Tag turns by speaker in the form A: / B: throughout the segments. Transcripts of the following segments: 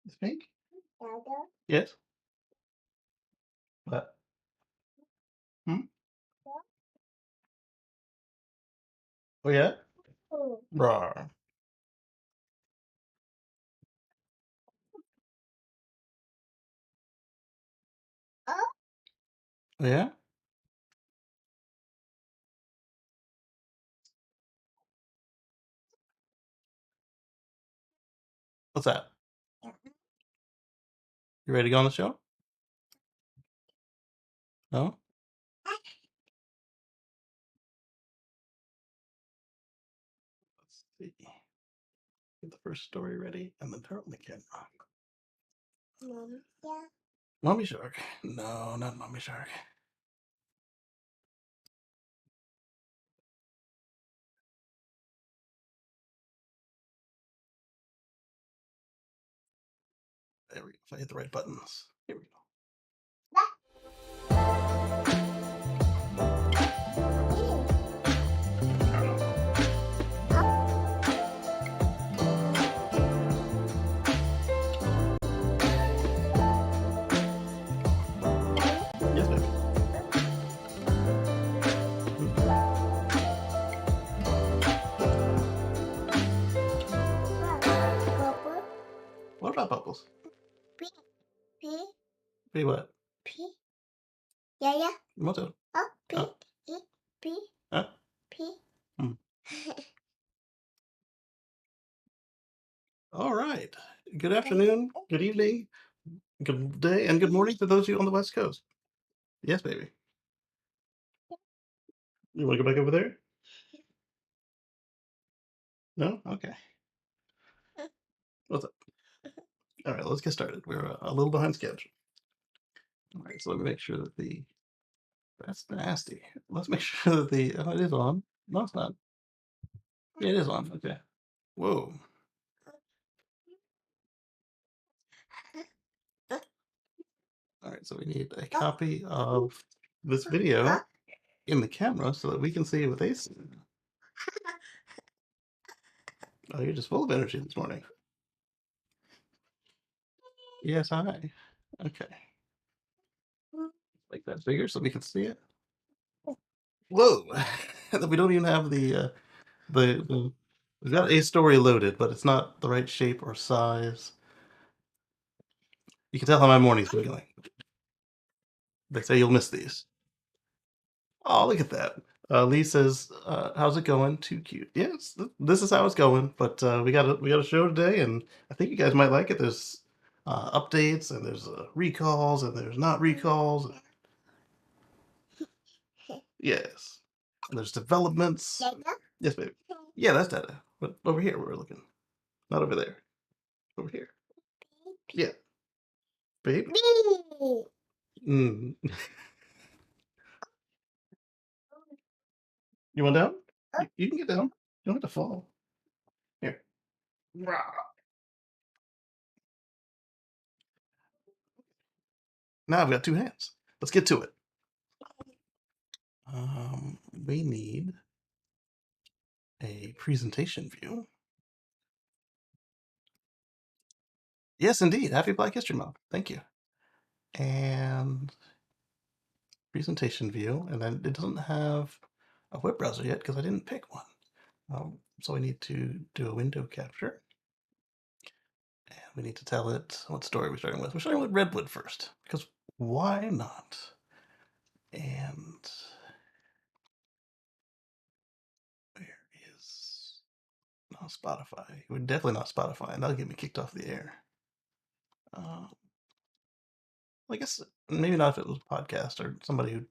A: It's pink? Yes. What? Hmm? Oh, yeah? Rawr. Oh, yeah? What's that? You ready to go on the show? No? Let's see. Get the first story ready and then turn on the camera. Mommy Shark. No, not Mommy Shark. There we go. If I hit the right buttons. Here we go. Yes, baby. What about bubbles? Be what? What the? Huh? Hmm. All right. Good afternoon, good evening, good day, and good morning to those of you on the West Coast. Yes, baby. You want to go back over there? No? Okay. What's up? All right, let's get started. We're a little behind schedule. All right, so let me make sure that the that's nasty. Let's make sure that the it is on. No, it's not. Yeah, it is on. Okay. Whoa. All right, so we need a copy of this video in the camera so that we can see what they see. Oh, you're just full of energy this morning. Yes, hi. Okay. Make that bigger so we can see it. Whoa. We don't even have the we've got a story loaded, but it's not the right shape or size. You can tell how my morning's wiggling. They say you'll miss these. Oh, look at that. Lee says, "How's it going? Too cute." Yes, this is how it's going. But we got a show today, and I think you guys might like it. There's updates, and there's recalls, and there's not recalls. Yes, and there's developments. Yes, baby. Yeah, that's data. But over here, we're looking. Not over there. Over here. Yeah, baby. Mm. You want down? You can get down. You don't have to fall. Here. Rah. Now I've got two hands. Let's get to it. We need a presentation view. Yes, indeed. Happy Black History Month. Thank you. And presentation view, and then it doesn't have a web browser yet because I didn't pick one. So we need to do a window capture. And we need to tell it what story we're starting with. We're starting with Redwood first, because why not? And where is not Spotify? We're definitely not Spotify, and that'll get me kicked off the air. I guess maybe not if it was a podcast or somebody who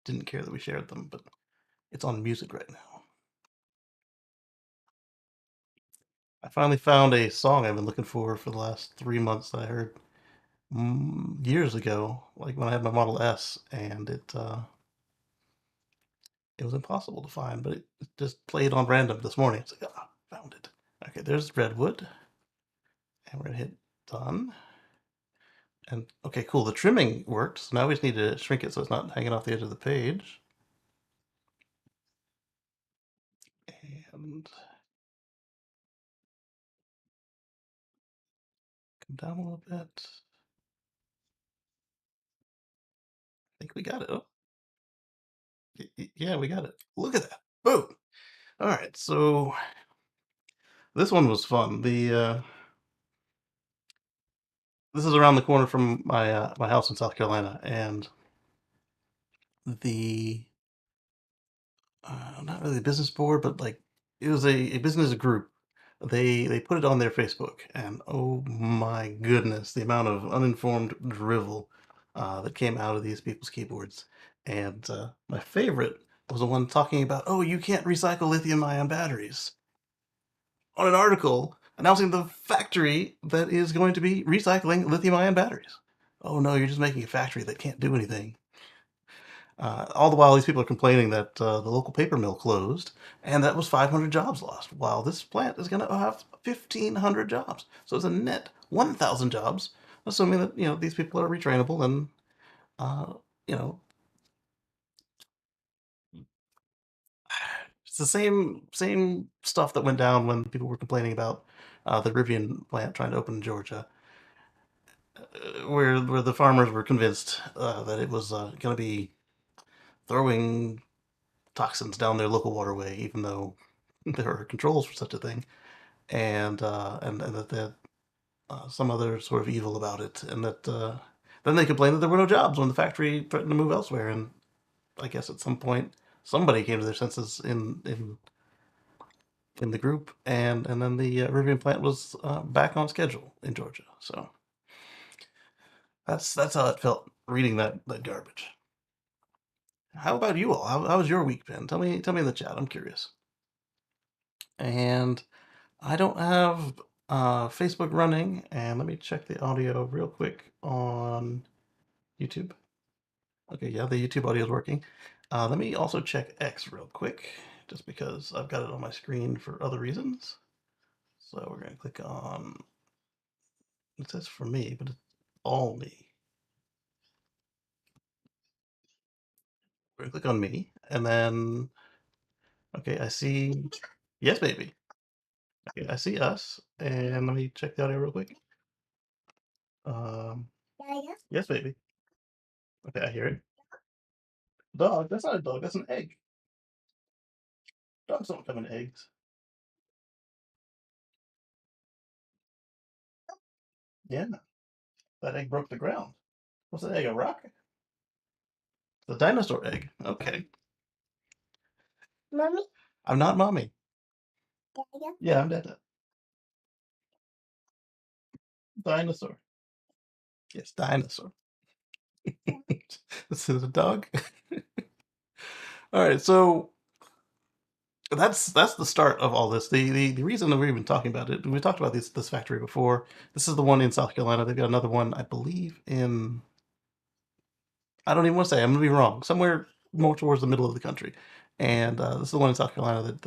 A: didn't care that we shared them, but it's on music right now. I finally found a song I've been looking for the last 3 months that I heard years ago, like when I had my Model S, and it was impossible to find, but it just played on random this morning. It's like, ah, found it. Okay, there's Redwood, and we're gonna hit done. And okay, cool. The trimming worked. So now we just need to shrink it so it's not hanging off the edge of the page. And Down a little bit. I think we got it. Oh, yeah, we got it. Look at that. Boom. All right. So this one was fun. This is around the corner from my house in South Carolina, and the not really a business board, but like it was a business group. They put it on their Facebook, and oh my goodness, the amount of uninformed drivel that came out of these people's keyboards. And my favorite was the one talking about, oh, you can't recycle lithium-ion batteries on an article announcing the factory that is going to be recycling lithium-ion batteries. Oh no, you're just making a factory that can't do anything. All the while, these people are complaining that the local paper mill closed, and that was 500 jobs lost. While this plant is going to have 1,500 jobs, so it's a net 1,000 jobs, assuming that these people are retrainable and uh, you know it's the same stuff that went down when people were complaining about the Rivian plant trying to open in Georgia, where the farmers were convinced that it was going to be throwing toxins down their local waterway, even though there are controls for such a thing, and that they had some other sort of evil about it, and that then they complained that there were no jobs when the factory threatened to move elsewhere. And I guess at some point somebody came to their senses in the group, and then the Rivian plant was back on schedule in Georgia. So that's how it felt reading that garbage. How about you all? How was your week been? Tell me in the chat. I'm curious. And I don't have Facebook running, and let me check the audio real quick on YouTube. Okay, yeah, the YouTube audio is working. Let me also check X real quick, just because I've got it on my screen for other reasons. So we're gonna click on, it says for me, but it's all me. We're gonna click on me, and then, okay, I see, yes, baby. Okay, I see us, and let me check the audio real quick. Um, yes, baby. Okay, I hear it. Dog, that's not a dog, that's an egg. Dogs don't come in eggs. Yeah, that egg broke the ground. What's that egg, a rock? The dinosaur egg. Okay. Mommy? I'm not mommy. Dada? Yeah, I'm Dada. Dinosaur. Yes, dinosaur. This is a dog. All right, so that's the start of all this. The reason that we're even talking about it, we talked about this factory before. This is the one in South Carolina. They've got another one, I believe, in, I don't even want to say. I'm gonna be wrong. Somewhere more towards the middle of the country, and this is the one in South Carolina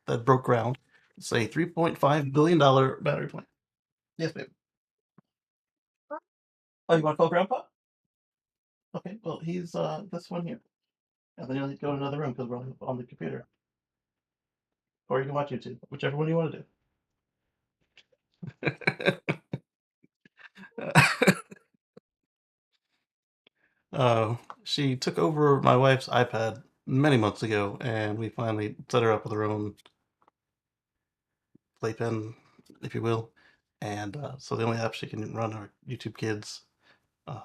A: that broke ground. It's a $3.5 billion battery plant. Yes, babe. Oh, you want to call Grandpa? Okay. Well, he's this one here, and then you'll go in another room because we're on the computer, or you can watch YouTube, whichever one you want to do. She took over my wife's iPad many months ago, and we finally set her up with her own playpen, if you will. And so the only apps she can run are YouTube Kids,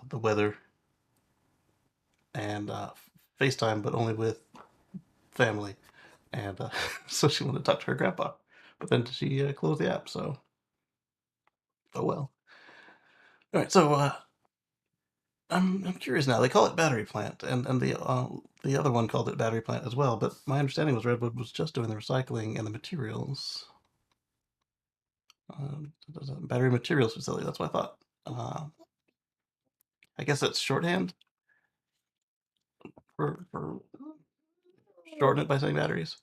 A: the weather, and FaceTime, but only with family. And so she wanted to talk to her grandpa, but then she closed the app. So oh well. All right, so I'm curious now. They call it battery plant, and the other one called it battery plant as well. But my understanding was Redwood was just doing the recycling and the materials. Battery materials facility. That's what I thought. Uh, I guess that's shorthand for shorten it by saying batteries.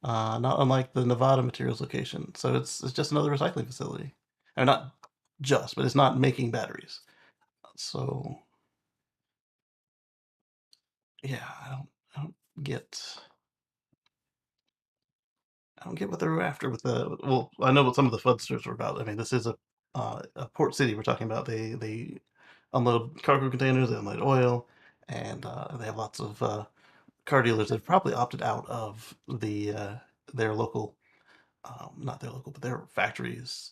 A: Not unlike the Nevada materials location. So it's just another recycling facility. I mean, not just, but it's not making batteries. So yeah, I don't get I don't get what they're after with the. Well, I know what some of the Fudsters were about. I mean, this is a port city we're talking about. They unload cargo containers, they unload oil, and they have lots of car dealers that have probably opted out of their local, not their local, but their factories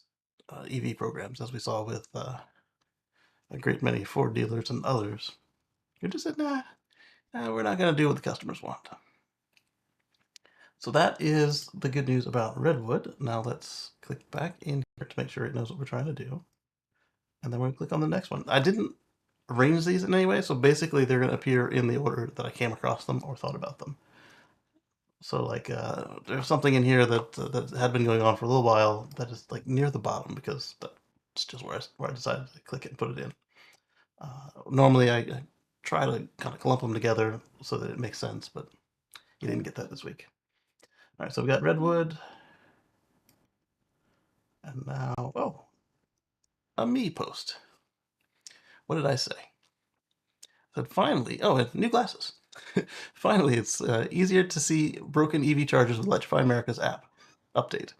A: EV programs, as we saw with a great many Ford dealers and others who just said, nah, we're not going to do what the customers want. So that is the good news about Redwood. Now let's click back in here to make sure it knows what we're trying to do. And then we'll click on the next one. I didn't arrange these in any way, so basically they're going to appear in the order that I came across them or thought about them. So like there's something in here that had been going on for a little while that is like near the bottom because that's just where I decided to click it and put it in. Normally I try to kind of clump them together so that it makes sense, but you didn't get that this week. All right, so we got Redwood, and now, oh, a me post. What did I say? I said finally, oh, and new glasses. Finally, it's easier to see broken EV chargers with Electrify America's app update.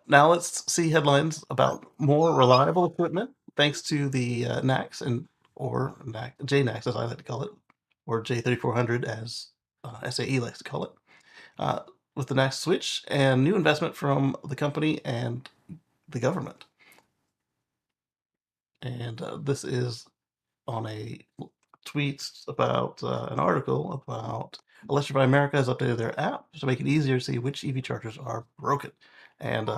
A: Now let's see headlines about more reliable equipment thanks to the NACS and or JNACS as I like to call it, or J3400 as SAE likes to call it. Uh, with the NACS switch and new investment from the company and the government. And this is on a tweet about an article about Electrify America has updated their app to make it easier to see which EV chargers are broken. And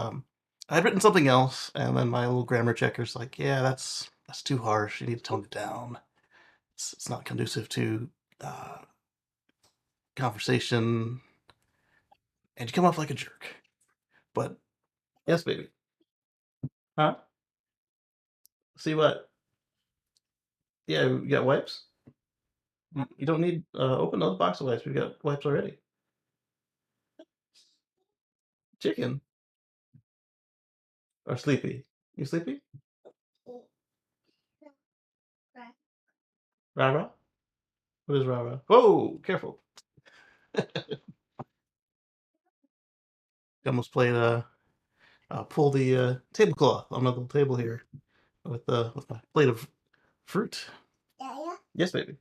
A: I'd written something else, and then my little grammar checker's like, yeah, that's too harsh. You need to tone it down. It's not conducive to uh, conversation, and you come off like a jerk. But yes, baby. Huh? See what? Yeah, you got wipes? You don't need open those box of wipes. We've got wipes already. Chicken or sleepy? You sleepy? Rah rah? What is rah rah? Whoa! Careful. Almost played pull the tablecloth on my little table here with my plate of fruit. Yes, baby.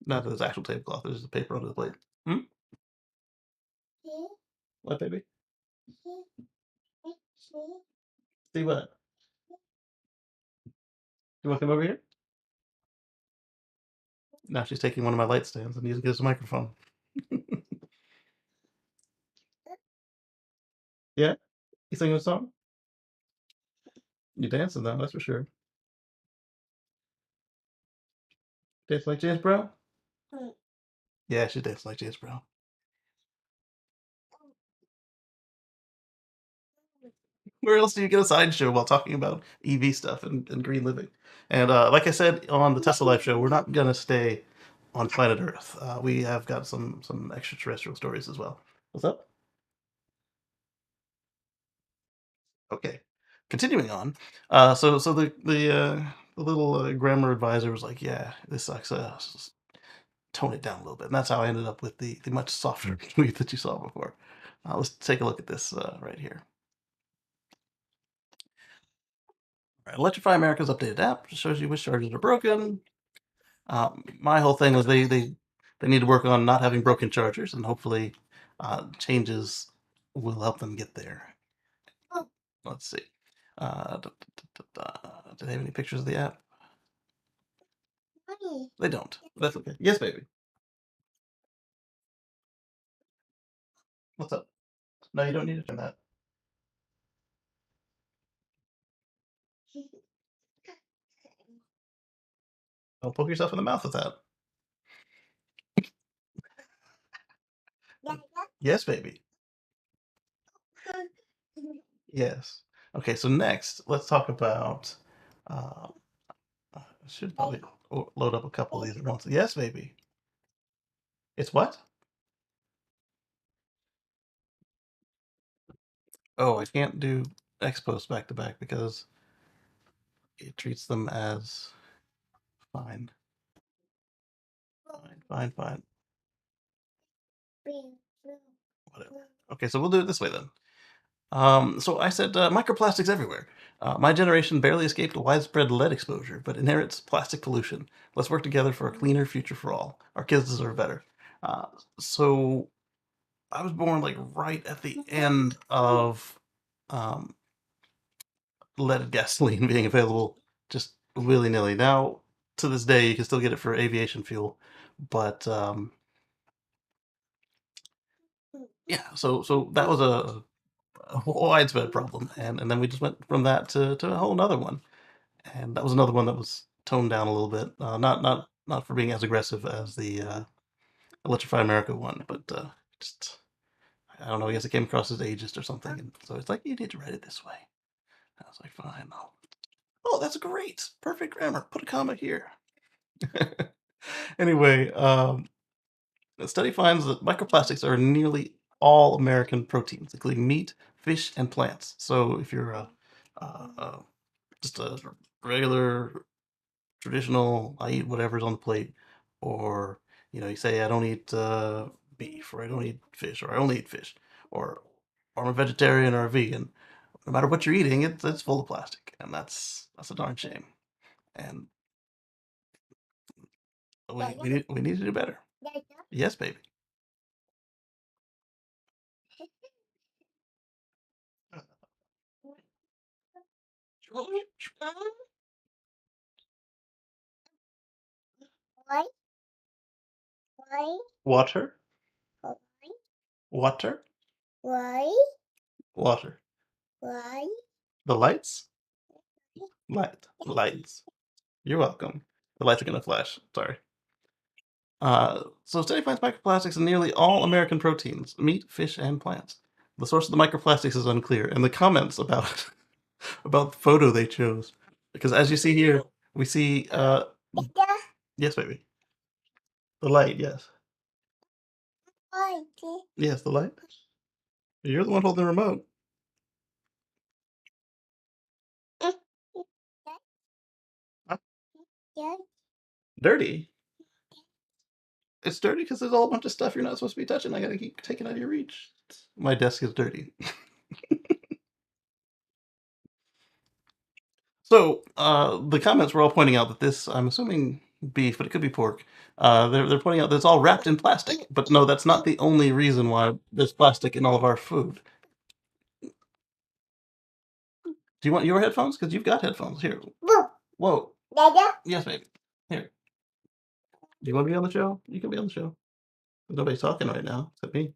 A: Not that it's actual tablecloth. There's the paper under the plate. Hmm? What, baby? See what? You want to come over here? Now she's taking one of my light stands and using it as a microphone. Yeah? You singing a song? You dancing though, that's for sure. Dance like James Brown? Yeah, she dances like James Brown. Where else do you get a sideshow while talking about EV stuff and green living? And like I said on the Tesla Life Show, we're not gonna stay on planet Earth. We have got some extraterrestrial stories as well. What's up? Okay, continuing on. So the little grammar advisor was like, "Yeah, this sucks. Tone it down a little bit." And that's how I ended up with the much softer tweet that you saw before. Let's take a look at this right here. All right, Electrify America's updated app shows you which chargers are broken. My whole thing was they need to work on not having broken chargers, and hopefully changes will help them get there. Let's see. Do they have any pictures of the app? They don't. That's okay. Yes, baby. What's up? No, you don't need to turn that. Don't poke yourself in the mouth with that. Yes, baby. Yes. Okay, so next, let's talk about. Uh, I should probably load up a couple of these at once. Yes, baby. It's what? Oh, I can't do expos back to back because it treats them as fine. Fine, fine, fine. Whatever. Okay, so we'll do it this way then. So I said microplastics everywhere. My generation barely escaped widespread lead exposure, but inherits plastic pollution. Let's work together for a cleaner future for all. Our kids deserve better. Uh, so I was born like right at the end of um, leaded gasoline being available just willy nilly. Now, to this day, you can still get it for aviation fuel, but yeah. So that was a widespread problem, and then we just went from that to a whole another one, and that was another one that was toned down a little bit. Not for being as aggressive as the Electrify America one, but just I don't know. I guess it came across as ageist or something, and so it's like you need to write it this way. I was like, fine. Oh, that's great. Perfect grammar. Put a comma here. Anyway, the study finds that microplastics are in nearly all American proteins, including meat, fish, and plants. So if you're just a regular, traditional, I eat whatever's on the plate, or you say I don't eat beef, or I don't eat fish, or I only eat fish, or I'm a vegetarian or a vegan. No matter what you're eating, it's full of plastic, and that's a darn shame. And we need to do better. Yes, baby. Water, water, water. The lights, lights. You're welcome. The lights are gonna flash. Sorry. So study finds microplastics in nearly all American proteins, meat, fish, and plants. The source of the microplastics is unclear, and the comments about about the photo they chose, because as you see here, we see yes, baby, the light. Yes, yes, the light. You're the one holding the remote. Huh? Dirty. It's dirty because there's all a bunch of stuff you're not supposed to be touching. I gotta keep taking out of your reach. My desk is dirty. So the comments were all pointing out that this, I'm assuming beef, but it could be pork. They're pointing out that it's all wrapped in plastic. But no, that's not the only reason why there's plastic in all of our food. Do you want your headphones? Because you've got headphones. Here. Whoa. Yes, baby. Here. Do you want to be on the show? You can be on the show. Nobody's talking right now except me.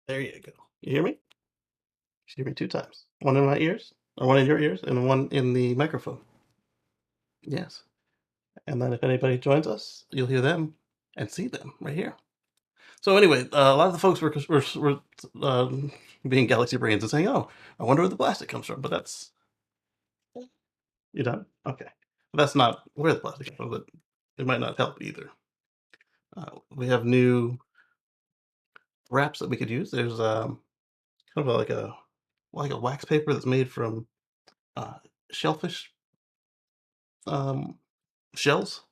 A: There you go. You hear me? You hear me two times. One in my ears, or one in your ears, and one in the microphone. Yes. And then if anybody joins us, you'll hear them and see them right here. So anyway, a lot of the folks were being galaxy brains and saying, "Oh, I wonder where the plastic comes from." But that's you done? Okay, but that's not where the plastic comes from. But it might not help either. We have new wraps that we could use. There's kind of like a wax paper that's made from uh, shellfish um, shells,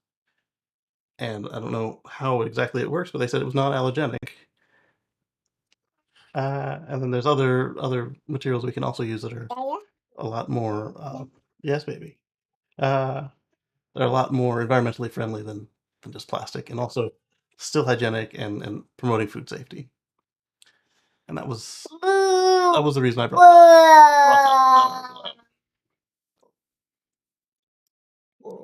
A: and I don't know how exactly it works, but they said it was non-allergenic. And then there's other materials we can also use that are a lot more. Yes, baby. Uh, they're a lot more environmentally friendly than just plastic, and also still hygienic and promoting food safety. And that was the reason I brought that.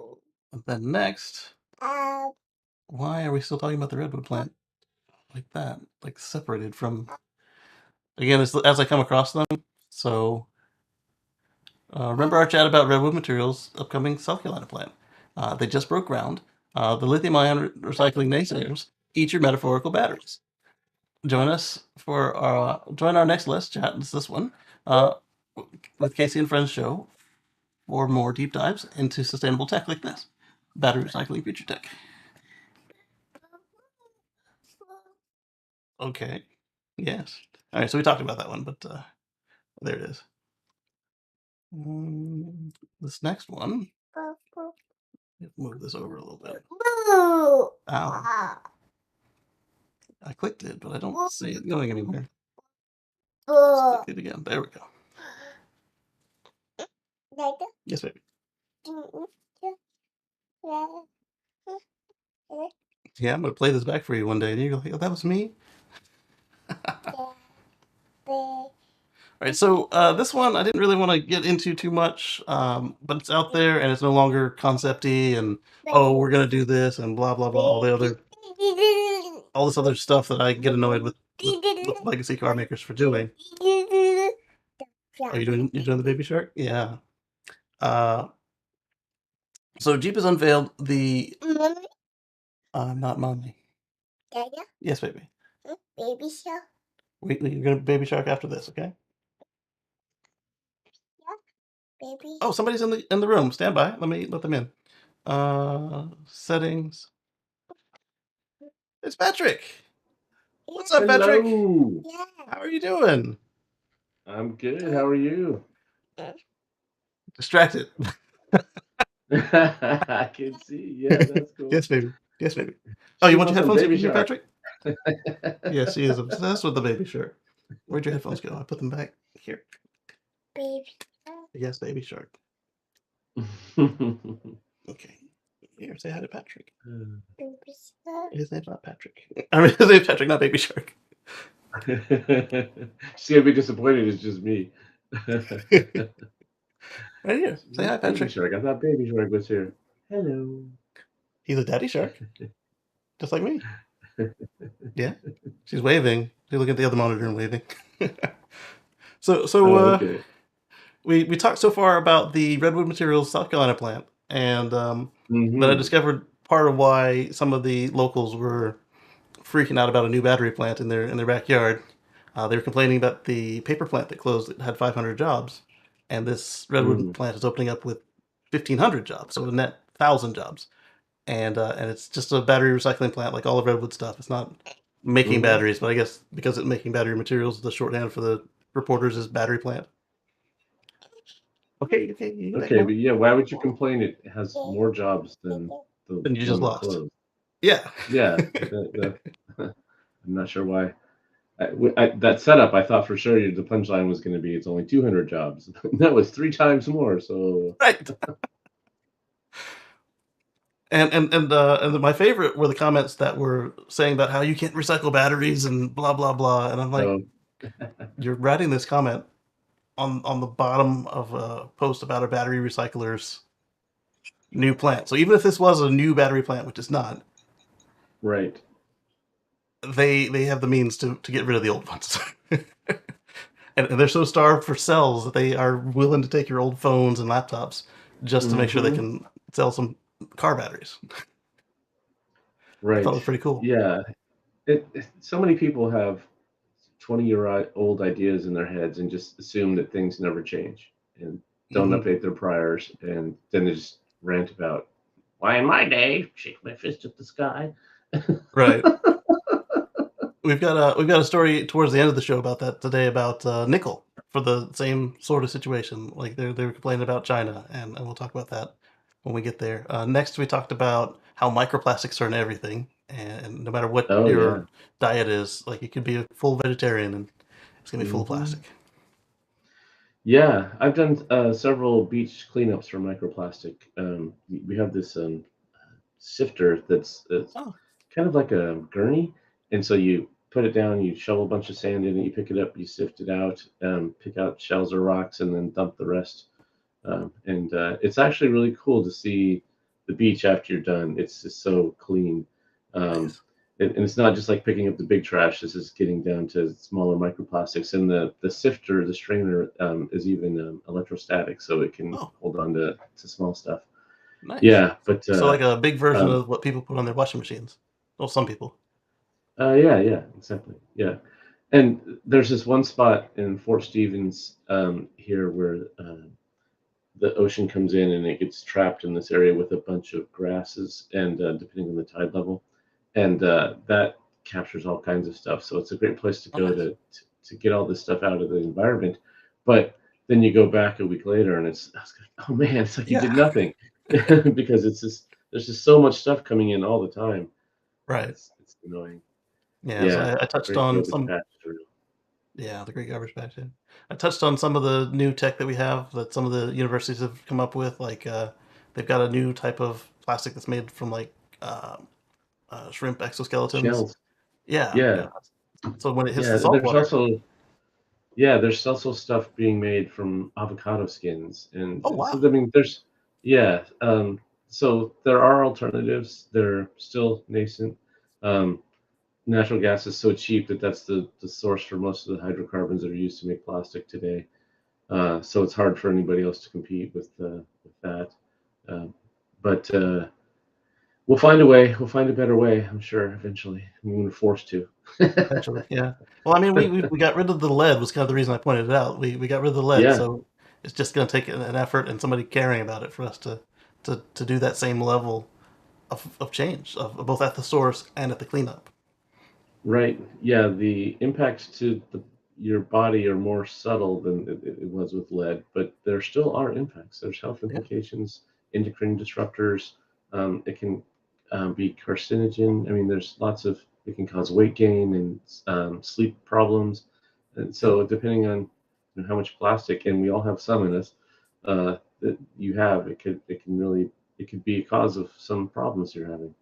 A: And then next, why are we still talking about the redwood plant like that, like separated from? Again, as I come across them. So remember our chat about redwood materials, upcoming South Carolina plant. They just broke ground. The lithium-ion recycling naysayers. Eat your metaphorical batteries. Join our next list chat. It's this one uh, with Kacey and Friends show for more deep dives into sustainable tech like this, battery recycling, future tech. Okay. Yes. All right. So we talked about that one, but there it is. This next one. Move this over a little bit. Ow. I clicked it, but I don't see it going anywhere. Let's click it again. There we go. Yes, baby. Yeah, I'm gonna play this back for you one day, and you're gonna go, "Oh, that was me." All right, so this one I didn't really want to get into too much, but it's out there and it's no longer concepty and oh we're gonna do this and blah blah blah all this other stuff that I get annoyed with legacy car makers for doing. Are you doing the Baby Shark? Yeah. Uh, so Jeep has unveiled the not mommy. Yes, baby. Baby Shark. Wait, you're gonna Baby Shark after this, okay? Baby. Oh, somebody's in the room. Stand by. Let them in. Settings. It's Patrick. What's up, Patrick?
B: Hello.
A: How are you doing?
B: I'm good. How are you?
A: Distracted.
B: I can see. Yeah, that's cool.
A: Yes, baby. Yes, baby. Oh, you
B: She
A: want your
B: wants some
A: headphones? You
B: Baby
A: can hear
B: Shark.
A: Patrick? Yes, he is obsessed with the Baby Shark. Where'd your headphones go? I put them back here. Baby Shark. Yes, Baby Shark. Okay. Here, say hi to Patrick. Baby Shark. His name's not Patrick. I mean, his name's Patrick, not Baby Shark.
B: She's gonna be disappointed. It's just me.
A: Right here. Say hi,
B: Baby
A: Patrick.
B: Shark. I thought Baby Shark was here. Hello.
A: He's a daddy shark, just like me. Yeah, she's waving. She's looking at the other monitor and waving. So
B: okay.
A: we talked so far about the Redwood Materials South Carolina plant, and then I discovered part of why some of the locals were freaking out about a new battery plant in their backyard. They were complaining about the paper plant that closed that had 500 jobs, and this Redwood plant is opening up with 1,500 jobs, so a net 1,000 jobs. And it's just a battery recycling plant like all of Redwood stuff. It's not making batteries, but I guess because it's making battery materials, the shorthand for the reporters is battery plant. Okay,
B: Okay, but yeah, why would you complain? It has more jobs than the
A: then you just
B: one that
A: lost.
B: closed.
A: Yeah.
B: Yeah, I'm not sure why. That setup, I thought for sure the punchline was going to be it's only 200 jobs. That was 3 times more. So
A: Right. And my favorite were the comments that were saying about how you can't recycle batteries and blah blah blah. And I'm like,
B: so
A: you're writing this comment on the bottom of a post about a battery recycler's new plant. So even if this was a new battery plant, which it's not,
B: right.
A: they have the means to get rid of the old ones. and they're so starved for cells that they are willing to take your old phones and laptops just to make sure they can sell some car batteries. I thought it
B: Right.
A: was pretty cool.
B: Yeah. So many people have 20-year-old ideas in their heads and just assume that things never change and don't update their priors. And then they just rant about, why in my day, shake my fist at the sky.
A: Right. We've got a story towards the end of the show about that today about nickel for the same sort of situation. Like they were complaining about China, and we'll talk about that when we get there. Next, we talked about how microplastics are in everything, and no matter what
B: Oh, yeah.
A: your diet is, like you could be a full vegetarian and it's gonna be full of plastic.
B: Yeah, I've done several beach cleanups for microplastic. We have this sifter that's
A: Oh,
B: kind of like a gurney, and so you put it down, you shovel a bunch of sand in it, you pick it up, you sift it out, pick out shells or rocks, and then dump the rest. And it's actually really cool to see the beach after you're done. It's just so clean. Um,
A: nice.
B: and it's not just like picking up the big trash. This is getting down to smaller microplastics. And the sifter, the strainer, is even electrostatic, so it can
A: Oh,
B: hold on to small stuff.
A: nice.
B: Yeah, but
A: So like a big version
B: um,
A: of what people put on their washing machines. Well, some people.
B: yeah, exactly. Yeah. And there's this one spot in Fort Stevens here where the ocean comes in and it gets trapped in this area with a bunch of grasses and depending on the tide level, and that captures all kinds of stuff. So it's a great place to
A: Oh,
B: go
A: nice.
B: to get all this stuff out of the environment. But then you go back a week later and it's like, oh man, it's like you
A: Yeah.
B: did nothing because it's just there's just so much stuff coming in all the time.
A: Right.
B: It's annoying.
A: Yeah, so
B: Yeah,
A: I touched
B: great
A: on
B: garbage
A: some.
B: patch is real.
A: Yeah, the Great Garbage Patch. Yeah. I touched on some of the new tech that we have that some of the universities have come up with. Like they've got a new type of plastic that's made from like uh, shrimp exoskeletons.
B: Shells.
A: Yeah,
B: Yeah,
A: yeah. So when it hits
B: yeah.
A: the salt water,
B: There's also stuff being made from avocado skins, and
A: oh
B: so
A: wow,
B: I mean, there's yeah. So there are alternatives. They're still nascent. Um, Natural gas is so cheap that that's the source for most of the hydrocarbons that are used to make plastic today. So it's hard for anybody else to compete with that. Um, but we'll find a way. We'll find a better way. I'm sure eventually. We're forced to.
A: eventually, yeah. Well, I mean, we got rid of the lead was kind of the reason I pointed it out. We got rid of the lead,
B: Yeah,
A: so it's just going to take an effort and somebody caring about it for us to do that same level of change of both at the source and at the cleanup.
B: right. Yeah, the impacts to your body are more subtle than it was with lead, but there still are impacts. There's health
A: Yeah,
B: implications, endocrine disruptors. It can be carcinogen. I mean, there's lots of, it can cause weight gain and sleep problems. And
A: yeah,
B: so, depending on how much plastic, and we all have some in us, that you have, it can really, it could be a cause of some problems you're having.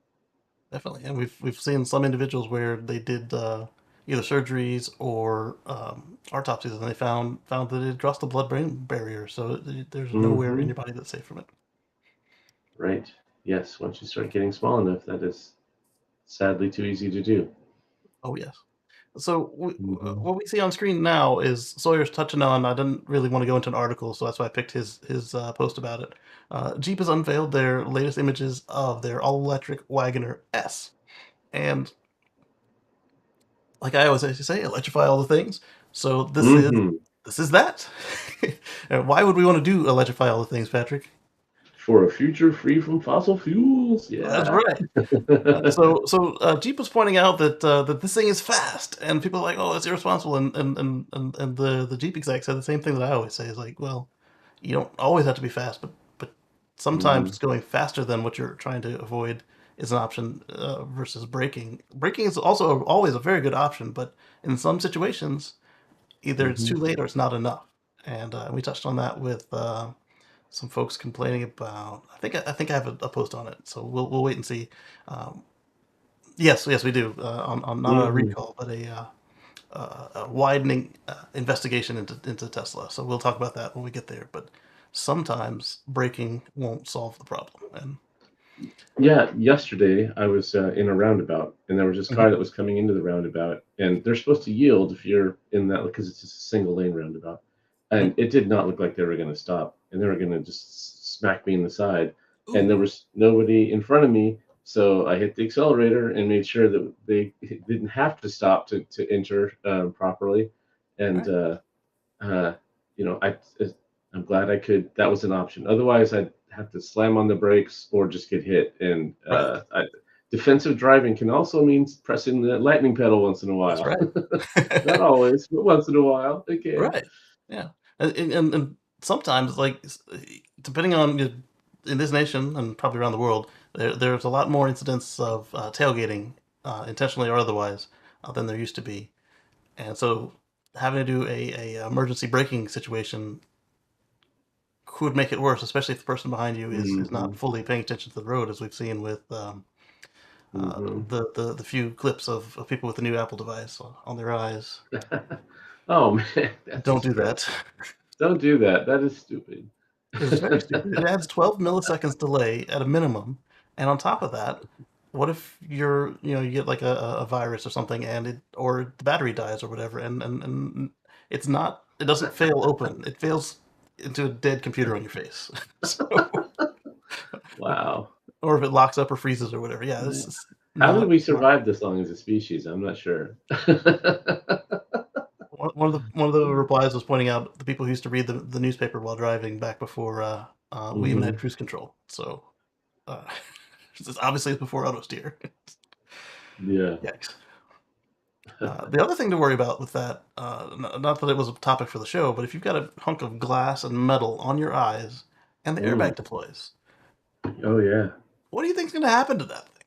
A: definitely. And we've seen some individuals where they did either surgeries or autopsies, and they found that it crossed the blood-brain barrier, so there's nowhere in
B: Hmm.
A: your body that's safe from it.
B: Right. Yes. Once you start getting small enough, that is sadly too easy to do.
A: Oh yes. So
B: Hmm.
A: what we see on screen now is Sawyer's touching on. I didn't really want to go into an article, so that's why I picked his post about it. Jeep has unveiled their latest images of their all-electric Wagoner S, and like I always say, electrify all the things. So
B: Hmm.
A: this is that. And why would we want to do electrify all the things, Patrick?
B: For a future free from fossil fuels.
A: That's
B: Yeah.
A: right. Jeep was pointing out that this thing is fast, and people are like, "Oh, it's irresponsible." And the Jeep exec said the same thing that I always say is like, "Well, you don't always have to be fast, but
B: Hmm.
A: sometimes going faster than what you're trying to avoid is an option versus braking. Braking is also always a very good option, but in some situations, either it's
B: Hmm.
A: too late or it's not enough." And we touched on that with some folks complaining about. I think I have a post on it, so we'll wait and see. Um, yes, we do on not a
B: Hmm.
A: recall, but a widening investigation into Tesla. So we'll talk about that when we get there. But sometimes braking won't solve the problem. And
B: Yeah, yesterday I was in a roundabout, and there was this
A: Mhm.
B: car that was coming into the roundabout, and they're supposed to yield if you're in that because it's just a single lane roundabout, and it did not look like they were going to stop, and they were going to just smack me in the side, and
A: Ooh,
B: there was nobody in front of me, so I hit the accelerator and made sure that they didn't have to stop to enter properly,
A: all
B: and
A: right,
B: uh, you know, I'm glad I could. That was an option. Otherwise, I'd have to slam on the brakes or just get hit. And
A: right,
B: defensive driving can also mean pressing the lightning pedal once in a
A: that's
B: while.
A: right.
B: Not always, but once in a while it can.
A: Right. Yeah. And sometimes, like, depending on in this nation and probably around the world, there's a lot more incidents of tailgating, intentionally or otherwise, than there used to be. And so having to do a emergency braking situation could make it worse, especially if the person behind you is not
B: Hmm.
A: fully paying attention to the road, as we've seen with
B: Hmm.
A: the few clips of people with the new Apple device on their eyes.
B: Oh man, that's a
A: Don't do
B: stretch.
A: that.
B: Don't do that. That is stupid.
A: It's very stupid. It adds 12 milliseconds delay at a minimum, and on top of that, what if you get like a virus or something, and it or the battery dies or whatever, and it doesn't fail open. It fails into a dead computer on your face. So,
B: Wow.
A: or if it locks up or freezes or whatever. Yeah, this
B: Man.
A: is
B: How did
A: not
B: we
A: smart.
B: survive this long as a species? I'm not sure.
A: One of the replies was pointing out the people who used to read the newspaper while driving back before we even had
B: Hmm.
A: cruise control. So uh, obviously it's before auto steer.
B: Yeah.
A: Yikes. The other thing to worry about with that, not that it was a topic for the show, but if you've got a hunk of glass and metal on your eyes and the
B: Mm.
A: airbag deploys,
B: Oh yeah.
A: what do you think's going to happen to that thing?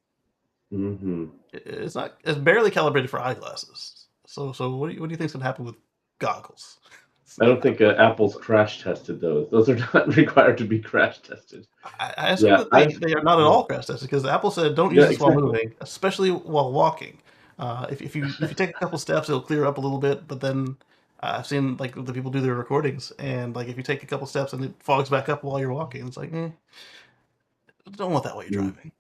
B: Hmm.
A: It's not. It's barely calibrated for eyeglasses. So what do you think's going to happen with goggles? It's
B: I
A: not
B: don't
A: that.
B: think Apple's crash tested those. Those are not required to be crash tested.
A: I assume
B: Yeah,
A: that
B: I've
A: they are not at
B: yeah,
A: all crash tested because Apple said don't use
B: yeah,
A: this while
B: exactly.
A: moving, especially while walking. If you take a couple steps, it'll clear up a little bit, but then I've seen like the people do their recordings, and like if you take a couple steps and it fogs back up while you're walking, it's like, don't want that while you're
B: Mm,
A: driving.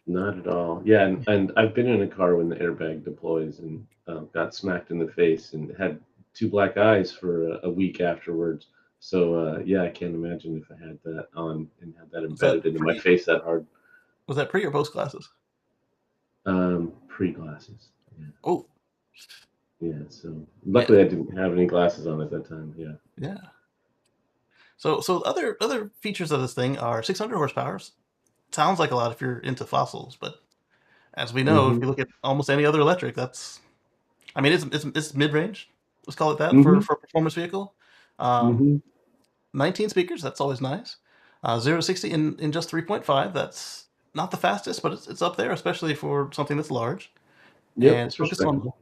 B: not at all. Yeah, and I've been in a car when the airbag deploys and got smacked in the face and had two black eyes for a week afterwards. So yeah, I can't imagine if I had that on and had that
A: Was that
B: embedded into my
A: pre?
B: face that hard.
A: Was that pre or post glasses?
B: Pre glasses. Yeah,
A: Oh,
B: yeah. So
A: yeah,
B: luckily I didn't have any glasses on at that time. Yeah.
A: yeah. So other features of this thing are 600 horsepower. Sounds like a lot if you're into fossils, but as we know, if
B: Mm-hmm.
A: you look at almost any other electric, that's I mean it's mid range. Let's call it that
B: Mm-hmm.
A: for a performance vehicle. Um,
B: Mm-hmm.
A: 19 speakers, that's always nice. 0 to 60 in just 3.5. That's not the fastest, but it's up there, especially for something that's large.
B: Yep,
A: And it's
B: it's
A: focused on
B: respectable.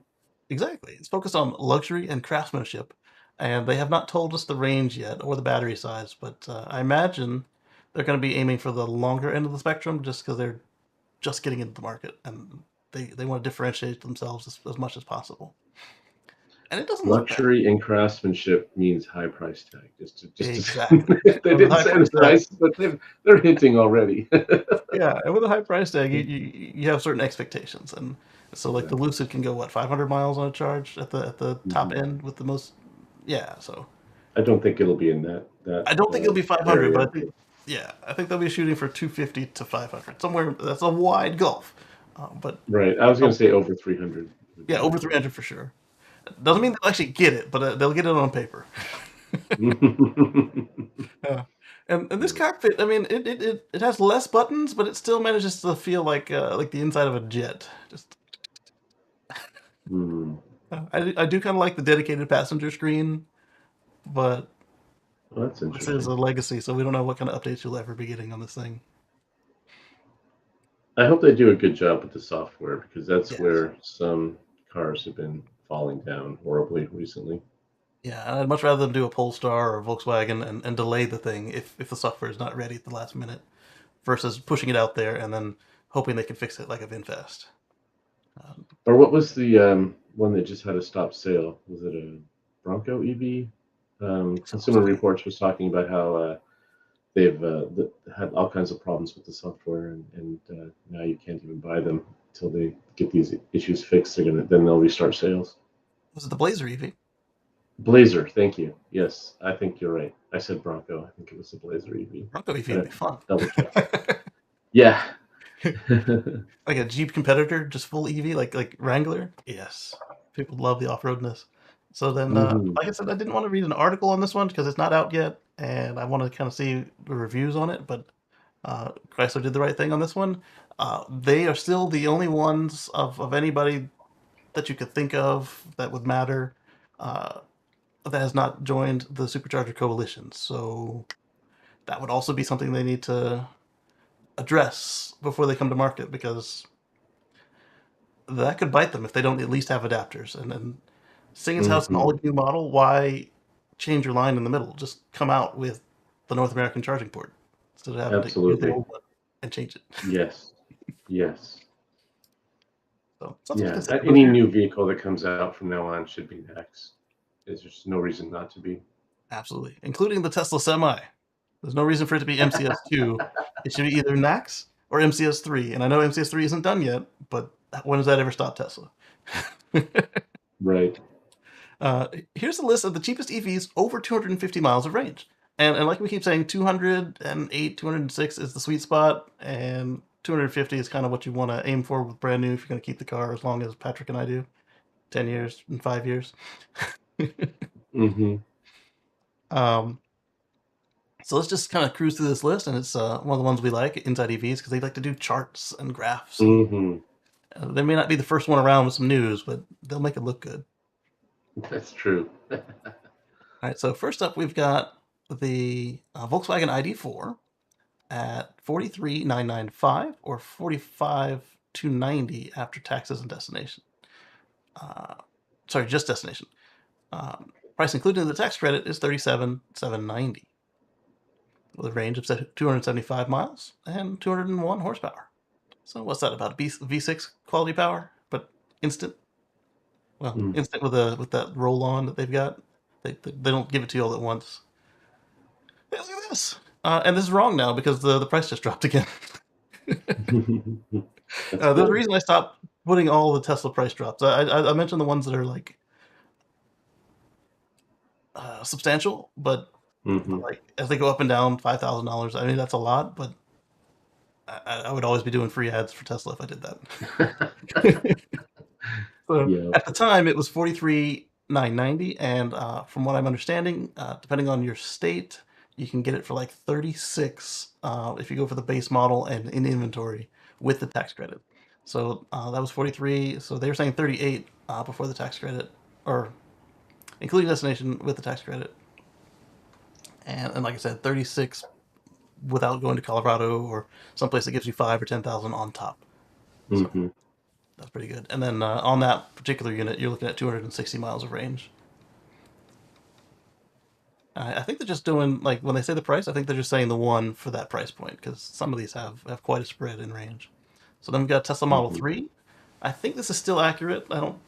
A: exactly. It's focused on luxury and craftsmanship. And they have not told us the range yet or the battery size, but I imagine they're going to be aiming for the longer end of the spectrum just because they're just getting into the market and they want to differentiate themselves as much as possible. And it doesn't look bad.
B: Luxury and craftsmanship means high price tag.
A: Exactly.
B: They
A: And with a
B: didn't
A: high
B: say the
A: price tag,
B: price, but they're hinting already.
A: yeah, and with a high price tag, you have certain expectations, and so like the
B: Exactly.
A: Lucid can go what 500 miles on a charge at the top
B: Hmm.
A: end with the most, yeah. So
B: I don't think it'll be in that
A: I don't think it'll be 500, but
B: area.
A: I think yeah, I think they'll be shooting for 250 to 500 somewhere. That's a wide gulf, but
B: Right. I was going
A: oh,
B: to say over 300 would
A: yeah,
B: be
A: over
B: ideal.
A: 300 for sure. Doesn't mean they'll actually get it, but they'll get it on paper.
B: Yeah.
A: Yeah. And this cockpit, I mean, it has less buttons, but it still manages to feel like the inside of a jet. Just
B: Hmm.
A: I do kind of like the dedicated passenger screen, but
B: Well, that's
A: this is
B: interesting.
A: a legacy, so we don't know what kind of updates you'll ever be getting on this thing.
B: I hope they do a good job with the software because that's
A: Yes.
B: where some cars have been falling down horribly recently.
A: Yeah, and I'd much rather them do a Polestar or Volkswagen and delay the thing if the software is not ready at the last minute versus pushing it out there and then hoping they can fix it like a VinFast. Um,
B: Or what was the one that just had a stop sale? Was it a Bronco EV? Consumer
A: so yeah.
B: Reports was talking about how they've had all kinds of problems with the software, and now you can't even buy them until they get these issues fixed. Then they'll restart sales.
A: Was it the Blazer EV?
B: Blazer, thank you. Yes, I think you're right. I said Bronco. I think it was the Blazer EV.
A: Bronco EV
B: I'd
A: would be
B: have to
A: fun.
B: double check. Yeah.
A: Like a Jeep competitor, just full EV, like Wrangler. Yes, people love the off roadness. So then,
B: Hmm.
A: like I said, I didn't want to read an article on this one because it's not out yet, and I want to kind of see the reviews on it. But Chrysler did the right thing on this one. They are still the only ones of anybody that you could think of that would matter uh, that has not joined the Supercharger Coalition. So that would also be something they need to address before they come to market because that could bite them if they don't at least have adapters. And then, seeing as how it's an all
B: Hmm.
A: new model, why change your line in the middle? Just come out with the North American charging port instead of having to use the
B: Absolutely.
A: old one and change it.
B: Yes. Yes.
A: So something to
B: Yeah.
A: consider. But if
B: Any
A: you're
B: new vehicle that comes out from now on should be X. There's just no reason not to be.
A: absolutely, including the Tesla Semi, there's no reason for it to be MCS2. It should be either NAX or MCS3. And I know MCS3 isn't done yet, but when does that ever stop Tesla?
B: Right.
A: Here's a list of the cheapest EVs over 250 miles of range. And like we keep saying, 208, 206 is the sweet spot, and 250 is kind of what you want to aim for with brand new if you're going to keep the car as long as Patrick and I do 10 years and 5 years.
B: Hmm.
A: um, so let's just kind of cruise through this list, and it's one of the ones we like, Inside EVs, because they like to do charts and graphs, and
B: Hmm.
A: they may not be the first one around with some news, but they'll make it look good.
B: That's true.
A: All right, so first up, we've got the Volkswagen ID4. at 43,995 or 45,290 after taxes and destination. Sorry, just destination. Price including the tax credit is 37,790 with a range of 275 miles and 201 horsepower. So what's that about? V6 quality power, but instant. Well,
B: Mm.
A: instant with that roll on that they've got. They don't give it to you all at once. Hey, look at this. And this is wrong now because the price just dropped again.
B: That's
A: There's a
B: good.
A: reason I stopped putting all the Tesla price drops. I mentioned the ones that are like substantial, but
B: Hmm.
A: like as they go up and down $5,000. I mean that's a lot, but I would always be doing free ads for Tesla if I did that. So
B: Yeah.
A: at the time, it was 43,990, and from what I'm understanding, depending on your state, you can get it for like 36 if you go for the base model and in inventory with the tax credit. So that was 43. So they were saying 38 before the tax credit, or including destination with the tax credit, and like I said, 36 without going to Colorado or someplace that gives you 5 or 10,000 on top. So
B: Hmm.
A: that's pretty good. And then on that particular unit, you're looking at 260 miles of range. I think they're just doing like when they say the price. I think they're just saying the one for that price point because some of these have quite a spread in range. So then we've got Tesla Model
B: Hmm.
A: 3. I think this is still accurate. I don't.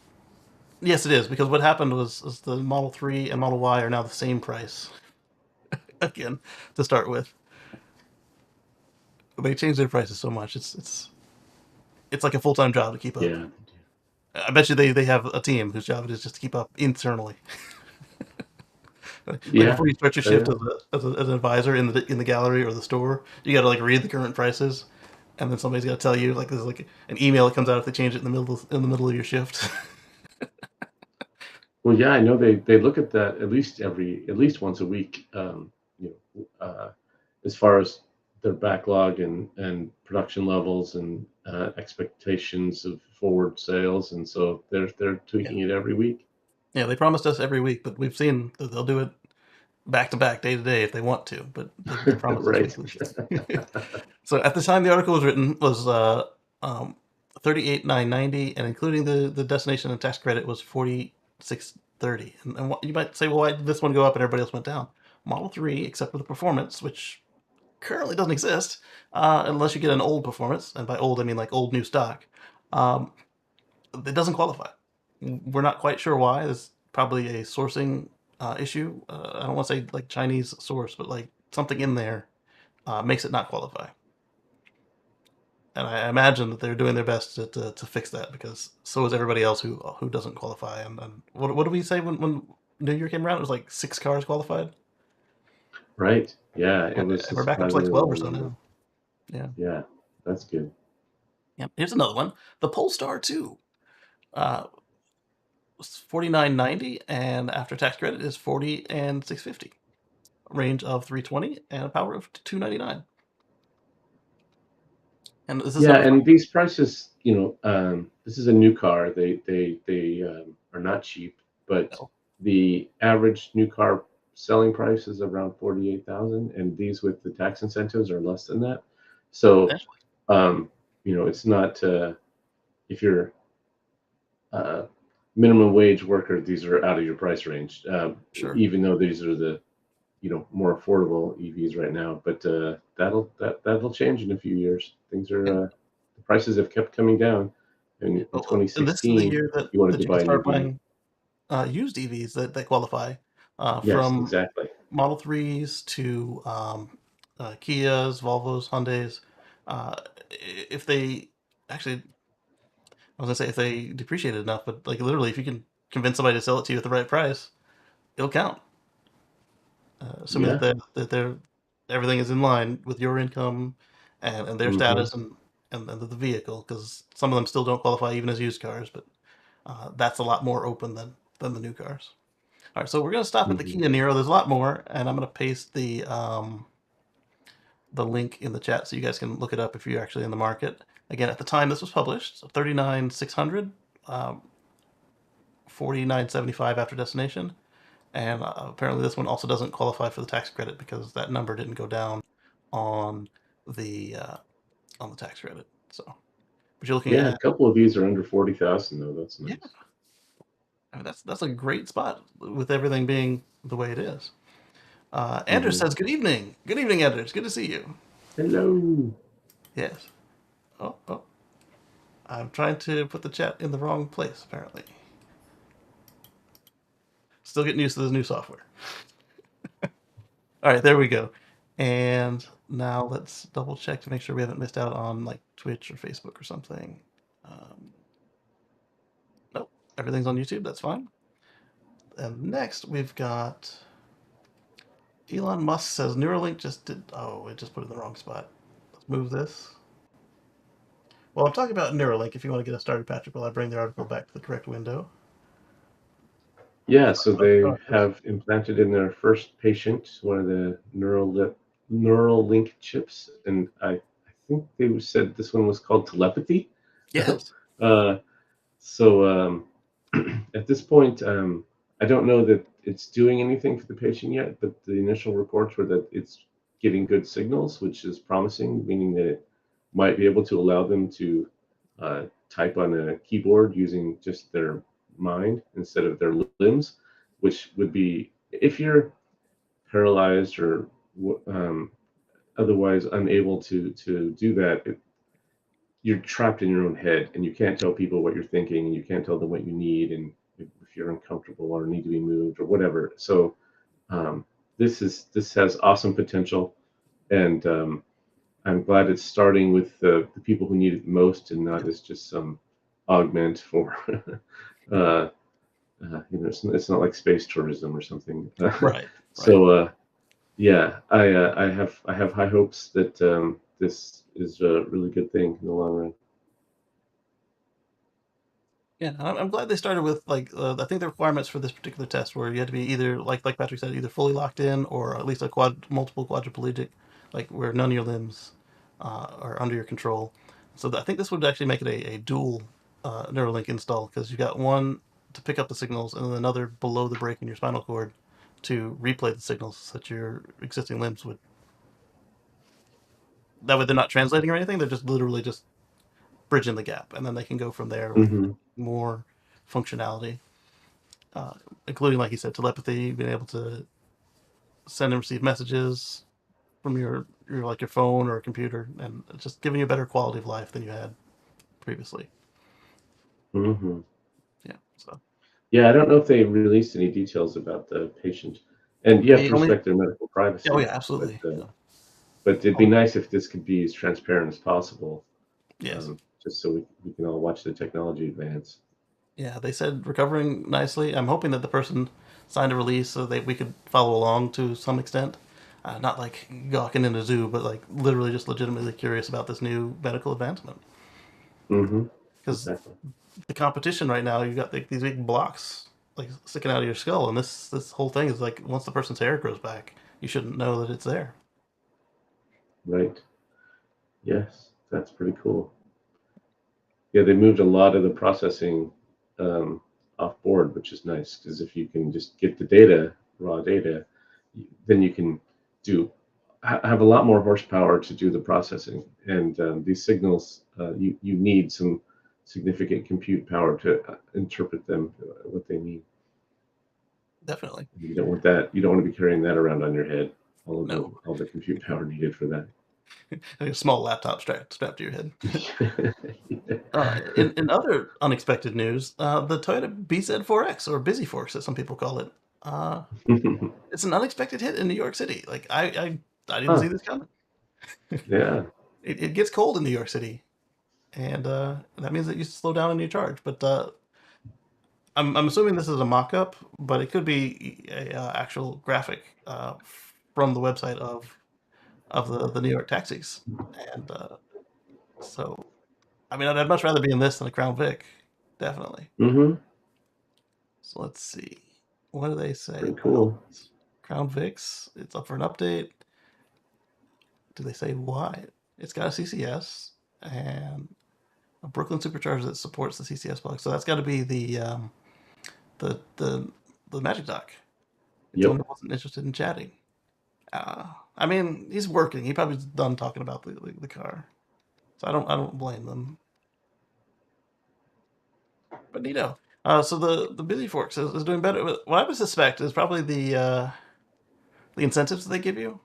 A: Yes, it is because what happened was is the Model 3 and Model Y are now the same price again to start with. They changed their prices so much. It's like a full time job to keep up.
B: Yeah.
A: I bet you they have a team whose job it is just to keep up internally. Like
B: Yeah.
A: before you start your shift
B: Yeah.
A: as an advisor in the gallery or the store, you got to like read the current prices, and then somebody's got to tell you like there's like an email that comes out if they change it in the middle of your shift.
B: Well, yeah, I know they look at that at least once a week. As far as their backlog and production levels and expectations of forward sales, and so they're
A: Yeah,
B: tweaking it every week.
A: yeah. They promised us every week, but we've seen that they'll do it back to back, day to day if they want to, but they promised us
B: Right.
A: weekly. So at the time the article was written was um, 38,990, and including the destination and tax credit was 4630. And what, you might say, well, why did this one go up and everybody else went down? Model 3, except for the performance, which currently doesn't exist unless you get an old performance, and by old I mean like old new stock. Um, it doesn't qualify. We're not quite sure why. There's probably a sourcing issue. I don't want to say like Chinese source, but like something in there makes it not qualify. And I imagine that they're doing their best to fix that because so is everybody else who doesn't qualify. And what did we say when New Year came around? It was like 6 cars qualified,
B: Right. Yeah, it
A: and
B: was a
A: we're back up to like
B: surprisingly
A: 12 or
B: low
A: so
B: number.
A: now. Yeah,
B: Yeah, that's good.
A: yeah. Here's another one. The Polestar 2 was 4990, and after tax credit is 40 and 650. Range of 320 and a power of 299. And this is
B: Yeah,
A: number
B: and
A: 5.
B: these prices, this is a new car. They are not cheap, but
A: No,
B: the average new car selling price is around 48,000, and these with the tax incentives are less than that. So,
A: potentially.
B: um, it's not if you're uh, minimum wage worker, these are out of your price range.
A: Sure.
B: Even though these are the more affordable EVs right now, but that'll change in a few years. Things are
A: Yeah.
B: the prices have kept coming down, and in
A: And this is the
B: 2016,
A: year
B: if you wanted
A: that
B: to
A: you can
B: buy a new
A: start
B: EV,
A: buying used EVs that qualify
B: yes,
A: from
B: exactly.
A: Model 3s to Kias, Volvos, Hyundais. If they actually, I was gonna say if they depreciate it enough, but like literally, if you can convince somebody to sell it to you at the right price, it'll count. Assuming
B: Yeah.
A: that they're everything is in line with your income and their
B: Hmm.
A: status and the vehicle, because some of them still don't qualify even as used cars, but that's a lot more open than the new cars. All right, so we're gonna stop at the
B: Hmm.
A: Kia Niro. There's a lot more, and I'm gonna paste the link in the chat so you guys can look it up if you're actually in the market. Again, at the time this was published, so 39,600, 49,75 after destination, and apparently this one also doesn't qualify for the tax credit because that number didn't go down on the on the tax credit. So, but you're looking
B: Yeah, a
A: at
B: couple of these are under 40,000 though. That's
A: yeah,
B: nice.
A: I mean that's a great spot with everything being the way it is. Anders
B: Hmm.
A: says, "Good evening, good evening, Anders. Good to see you."
B: Hello.
A: Yes. Oh, I'm trying to put the chat in the wrong place. Apparently, still getting used to this new software. All right, there we go. And now let's double check to make sure we haven't missed out on like Twitch or Facebook or something. Um, nope, everything's on YouTube. That's fine. And next we've got Elon Musk says Neuralink just did. Oh, it just put it in the wrong spot. Let's move this. Well, I'm talking about Neuralink. If you want to get us started, Patrick, while I bring the article back to the correct window.
B: Yeah, so
A: Oh,
B: they
A: yes.
B: have implanted in their first patient one of the neural link chips, and I think they said this one was called telepathy.
A: Yes.
B: uh, so at this point, I don't know that it's doing anything for the patient yet, but the initial reports were that it's getting good signals, which is promising, meaning that it might be able to allow them to type on a keyboard using just their mind instead of their limbs, which would be if you're paralyzed or um, otherwise unable to do that. You're trapped in your own head, and you can't tell people what you're thinking, and you can't tell them what you need, and if you're uncomfortable or need to be moved or whatever. So um, this has awesome potential, and I'm glad it's starting with the people who need it most, and not
A: Yep.
B: as just some augment for. uh, it's not like space tourism or something.
A: Right. Right.
B: So yeah, I have high hopes that this is a really good thing in the long run.
A: Yeah, I'm glad they started with like I think the requirements for this particular test were you had to be either like Patrick said either fully locked in or at least a multiple quadriplegic, like where none of your limbs are under your control. So I think this would actually make it a dual Neuralink install because you got one to pick up the signals and then another below the break in your spinal cord to replay the signals so that your existing limbs would. That way they're not translating or anything; they're just literally just bridging the gap, and then they can go from there with
B: Hmm.
A: more functionality uh, including, like you said, telepathy, being able to send and receive messages from your like your phone or a computer, and just giving you a better quality of life than you had previously.
B: Hmm.
A: Yeah. So
B: Yeah, I don't know if they released any details about the patient, and you have
A: they
B: to
A: only.
B: respect their medical
A: Oh yeah,
B: privacy.
A: absolutely. Yeah.
B: But it'd be
A: Only,
B: nice if this could be as transparent as possible,
A: yes.
B: just so we can all watch the technology advance.
A: Yeah. They said recovering nicely. I'm hoping that the person signed a release so that we could follow along to some extent. Not like gawking in a zoo, but like literally just legitimately curious about this new medical advancement.
B: Hmm.
A: Because
B: Exactly.
A: the competition right now, you got like these big blocks like sticking out of your skull, and this whole thing is like once the person's hair grows back, you shouldn't know that it's there.
B: Right. Yes, that's pretty cool. Yeah, they moved a lot of the processing um, off board, which is nice because if you can just get the data, raw data, then you can do have a lot more horsepower to do the processing. And these signals, you need some significant compute power to interpret them, what they mean.
A: Definitely.
B: You don't want that. You don't want to be carrying that around on your head.
A: No.
B: All the compute power needed for that.
A: Like a small laptop strapped to your head. In other unexpected news, the Toyota BZ4X or Busy Force, as some people call it, uh, it's an unexpected hit in New York City. Like I didn't see
B: Huh.
A: this coming.
B: Yeah.
A: It gets cold in New York City, and that means that you slow down in your charge. But I'm assuming this is a mock-up, but it could be a actual graphic from the website of the New York taxis, and so I mean I'd much rather be in this than a Crown Vic, definitely.
B: Hmm.
A: So let's see, what do they say
B: Pretty
A: about
B: cool.
A: Crown Vics? It's up for an update. Do they say why? It's got a CCS and a Brooklyn supercharger that supports the CCS plug, so that's got to be the the Magic Dock. Tony
B: Yep.
A: wasn't interested in chatting. I mean, he's working. He probably done talking about the car, so I don't blame them. But neato. So the Busy Forks is doing better. What I would suspect is probably the incentives that they give you,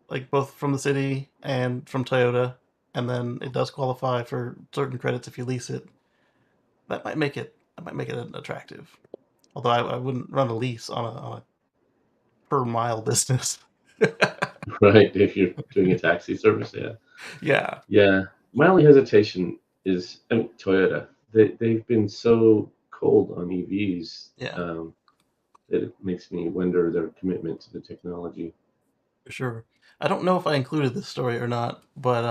A: like both from the city and from Toyota, and then it does qualify for certain credits if you lease it. That might make it attractive. Although I wouldn't run a lease on a per mile business.
B: Right? If you're doing a taxi service, yeah.
A: Yeah,
B: Yeah. My only hesitation is, I mean, Toyota. They've been so cold on EVs
A: yeah,
B: that it makes me wonder their commitment to the technology.
A: for sure. I don't know if I included this story or not, but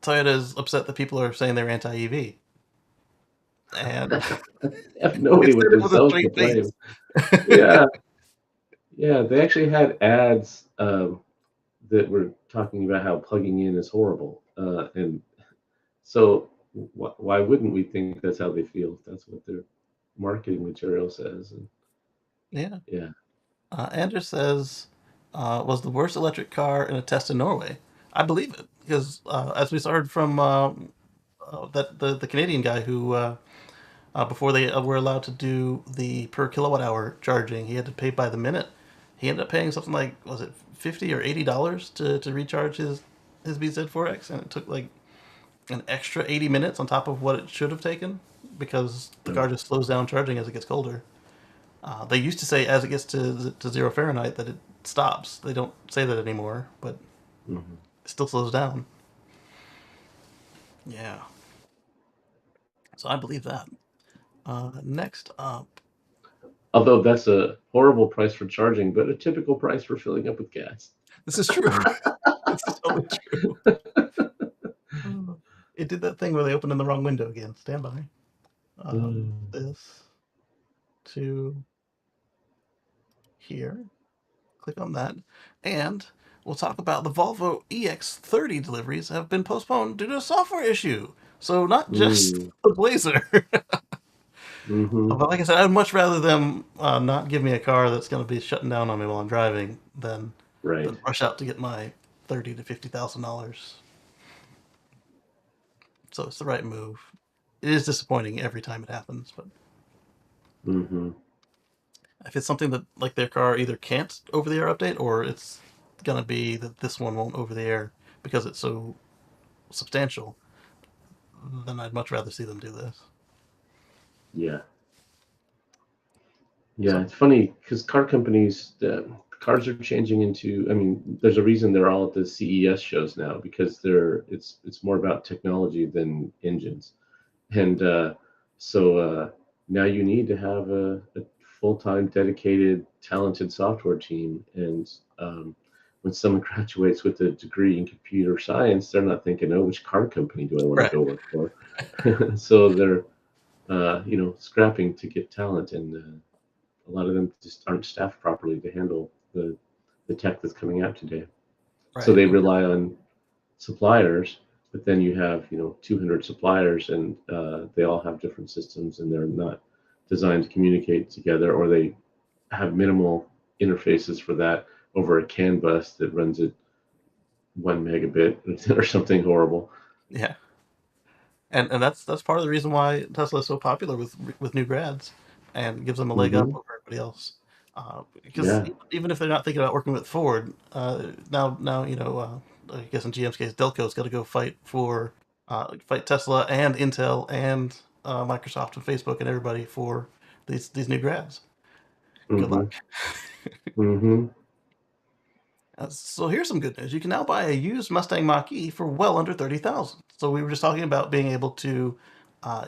A: Toyota is upset that people are saying they're anti-EV, and
B: If
A: they
B: nobody
A: said
B: with
A: it with a
B: themselves
A: straight
B: complain.
A: face.
B: Yeah, yeah. They actually had ads that were talking about how plugging in is horrible, and so why wouldn't we think that's how they feel? That's what their marketing material says. And
A: Yeah.
B: yeah.
A: Anders says, was the worst electric car in a test in Norway. I believe it because as we heard from that the Canadian guy who before they were allowed to do the per kilowatt hour charging, he had to pay by the minute. He ended up paying something like was it $50 or $80 to recharge his BZ4X, and it took like an extra 80 minutes on top of what it should have taken because the car just slows down charging as it gets colder. They used to say as it gets to 0 Fahrenheit that it stops. They don't say that anymore, but
B: Mhm.
A: it still slows down. Yeah, so I believe that. Next up,
B: Although that's a horrible price for charging, but a typical price for filling up with gas.
A: this is true. This is totally true. It did that thing where they opened in the wrong window again. Stand by.
B: Mm.
A: This to here. Click on that, and we'll talk about the Volvo EX30 deliveries have been postponed due to a software issue. So not just
B: Mm.
A: the Blazer.
B: Hmm.
A: But like I said, I'd much rather them not give me a car that's going to be shutting down on me while I'm driving than
B: Right.
A: rush out to get my $30,000 to $50,000. So it's the right move. It is disappointing every time it happens, but
B: Hmm.
A: if it's something that like their car either can't over the air update or it's gonna be that this one won't over the air because it's so substantial, then I'd much rather see them do this.
B: Yeah. Yeah.
A: So
B: It's funny because car companies, cars are changing into. I mean, there's a reason they're all at the CES shows now because it's more about technology than engines. And so now you need to have a full-time, dedicated, talented software team. And when someone graduates with a degree in computer science, they're not thinking, "Oh, which car company do I want to
A: right,
B: go work for?" So they're scrapping to get talent, and a lot of them just aren't staffed properly to handle the tech that's coming out today. So
A: right,
B: they rely on suppliers, but then you have 200 suppliers, and they all have different systems, and they're not designed to communicate together, or they have minimal interfaces for that over a CAN bus that runs at 1 megabit or something horrible.
A: yeah. And that's part of the reason why Tesla is so popular with new grads, and gives them a leg up
B: Hmm.
A: over everybody else. Because
B: Yeah.
A: even if they're not thinking about working with Ford, now I guess in GM's case, Delco's got to go fight Tesla and Intel and Microsoft and Facebook and everybody for these new grads. Good
B: Hmm.
A: luck.
B: Hmm.
A: So here's some good news. You can now buy a used Mustang Mach-E for well under 30,000. So we were just talking about being able to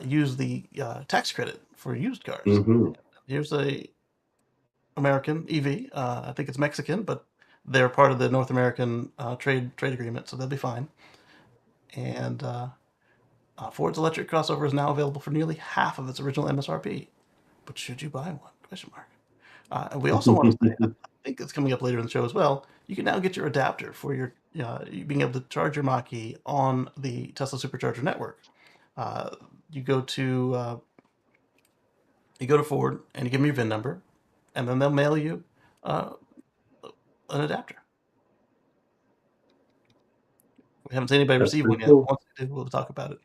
A: use the tax credit for used cars.
B: Hmm.
A: Here's a American EV. I think it's Mexican, but they're part of the North American trade agreement, so they'll be fine. And Ford's electric crossover is now available for nearly half of its original MSRP. But should you buy one? Question mark. And we also want to say, I think it's coming up later in the show as well. You can now get your adapter for your being able to charge your Mach-E on the Tesla Supercharger network. Uh, you go to Ford and you give them your VIN number, and then they'll mail you. an adapter. We haven't seen anybody
B: That's
A: receive
B: pretty
A: one yet.
B: cool.
A: Once we do, we'll talk about it.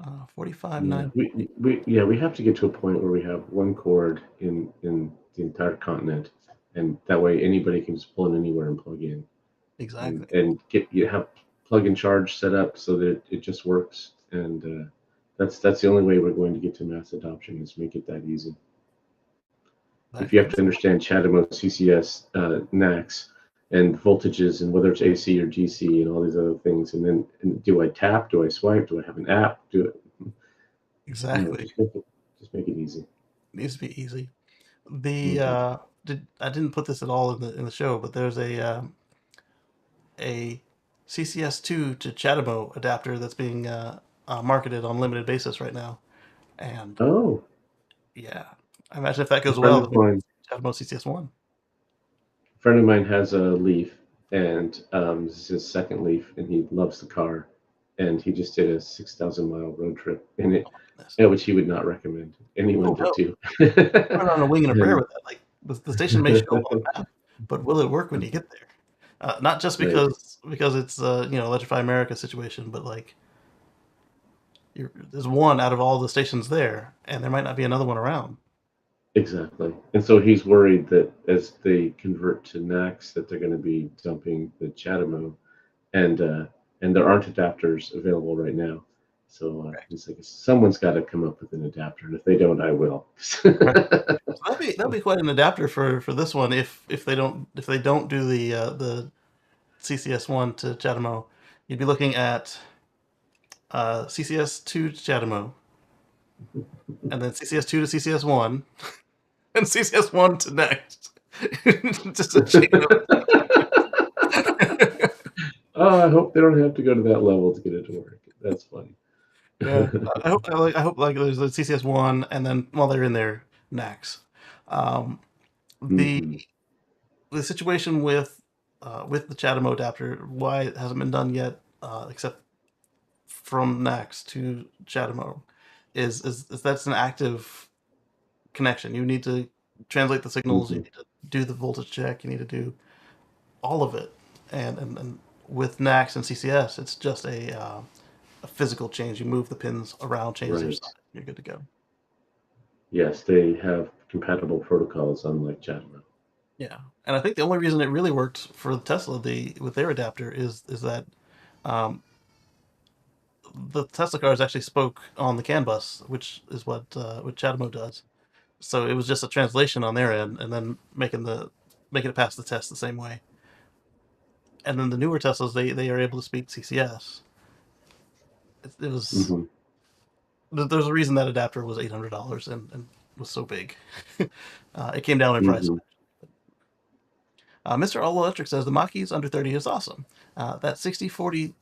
B: Yeah,
A: 45.9.
B: we have to get to a point where we have one cord in the entire continent, and that way anybody can just pull it anywhere and plug in, and
A: Exactly.
B: get you have plug and charge set up so that it just works, and that's the only way we're going to get to mass adoption is make it that easy. If you
A: Exactly.
B: have to understand CHAdeMO, CCS, NACS, and voltages, and whether it's AC or DC, and all these other things, and do I tap? Do I swipe? Do I have an app? Do it?
A: Exactly.
B: Just make it easy.
A: Needs to be easy. The
B: Hmm.
A: I didn't put this at all in the show, but there's a CCS2 to CHAdeMO adapter that's being marketed on limited basis right now, and
B: Oh,
A: yeah, I imagine if that
B: a
A: goes
B: friend
A: well,
B: of
A: then we can
B: mine,
A: see CHAdeMO CCS1.
B: has a Leaf, and this is his second Leaf, and he loves the car, and he just did a 6,000 mile road trip in it,
A: Yes.
B: which he would not recommend anyone
A: Oh
B: to
A: no,
B: do.
A: run on a wing and a prayer
B: And
A: with that. Like the station may show up on the map, but will it work when you get there? Not just
B: right,
A: because it's Electrify America situation, but like there's one out of all the stations there, and there might not be another one around.
B: exactly. And so he's worried that as they convert to NACS, that they're going to be dumping the CHAdeMO, and there aren't adapters available right now. So
A: Correct.
B: he's like, someone's got to come up with an adapter, and if they don't, I will.
A: Right. So that'd be quite an adapter for this one if they don't do the CCS1 to CHAdeMO, you'd be looking at CCS2 to CHAdeMO, and then CCS2 to CCS1, and CCS1 to next. Just a chain of
B: Oh, I hope they don't have to go to that level to get it to work. That's funny.
A: yeah. I hope like there's a CCS1, and then while they're in there, next. Um, the
B: Hmm.
A: the situation with the CHAdeMO adapter, why it hasn't been done yet, except from Next to CHAdeMO, is that's an active connection. You need to translate the signals. You
B: Hmm.
A: need to do the voltage check. You need to do all of it. And with NAX and CCS, it's just a physical change. You move the pins around, change their
B: Right.
A: side. You're good to go.
B: Yes, they have compatible protocols, unlike CHAdeMO.
A: Yeah, and I think the only reason it really worked for Tesla, with their adapter, is that um, the Tesla cars actually spoke on the CAN bus, which is what CHAdeMO does. So it was just a translation on their end, and then making it pass the test the same way. And then the newer Teslas, they are able to speak CCS. It was
B: Hmm.
A: there's a reason that adapter was $800 and was so big. It came down in price.
B: Hmm.
A: Mr. All Electric says the Mach-E's under 30 is awesome. That 60/40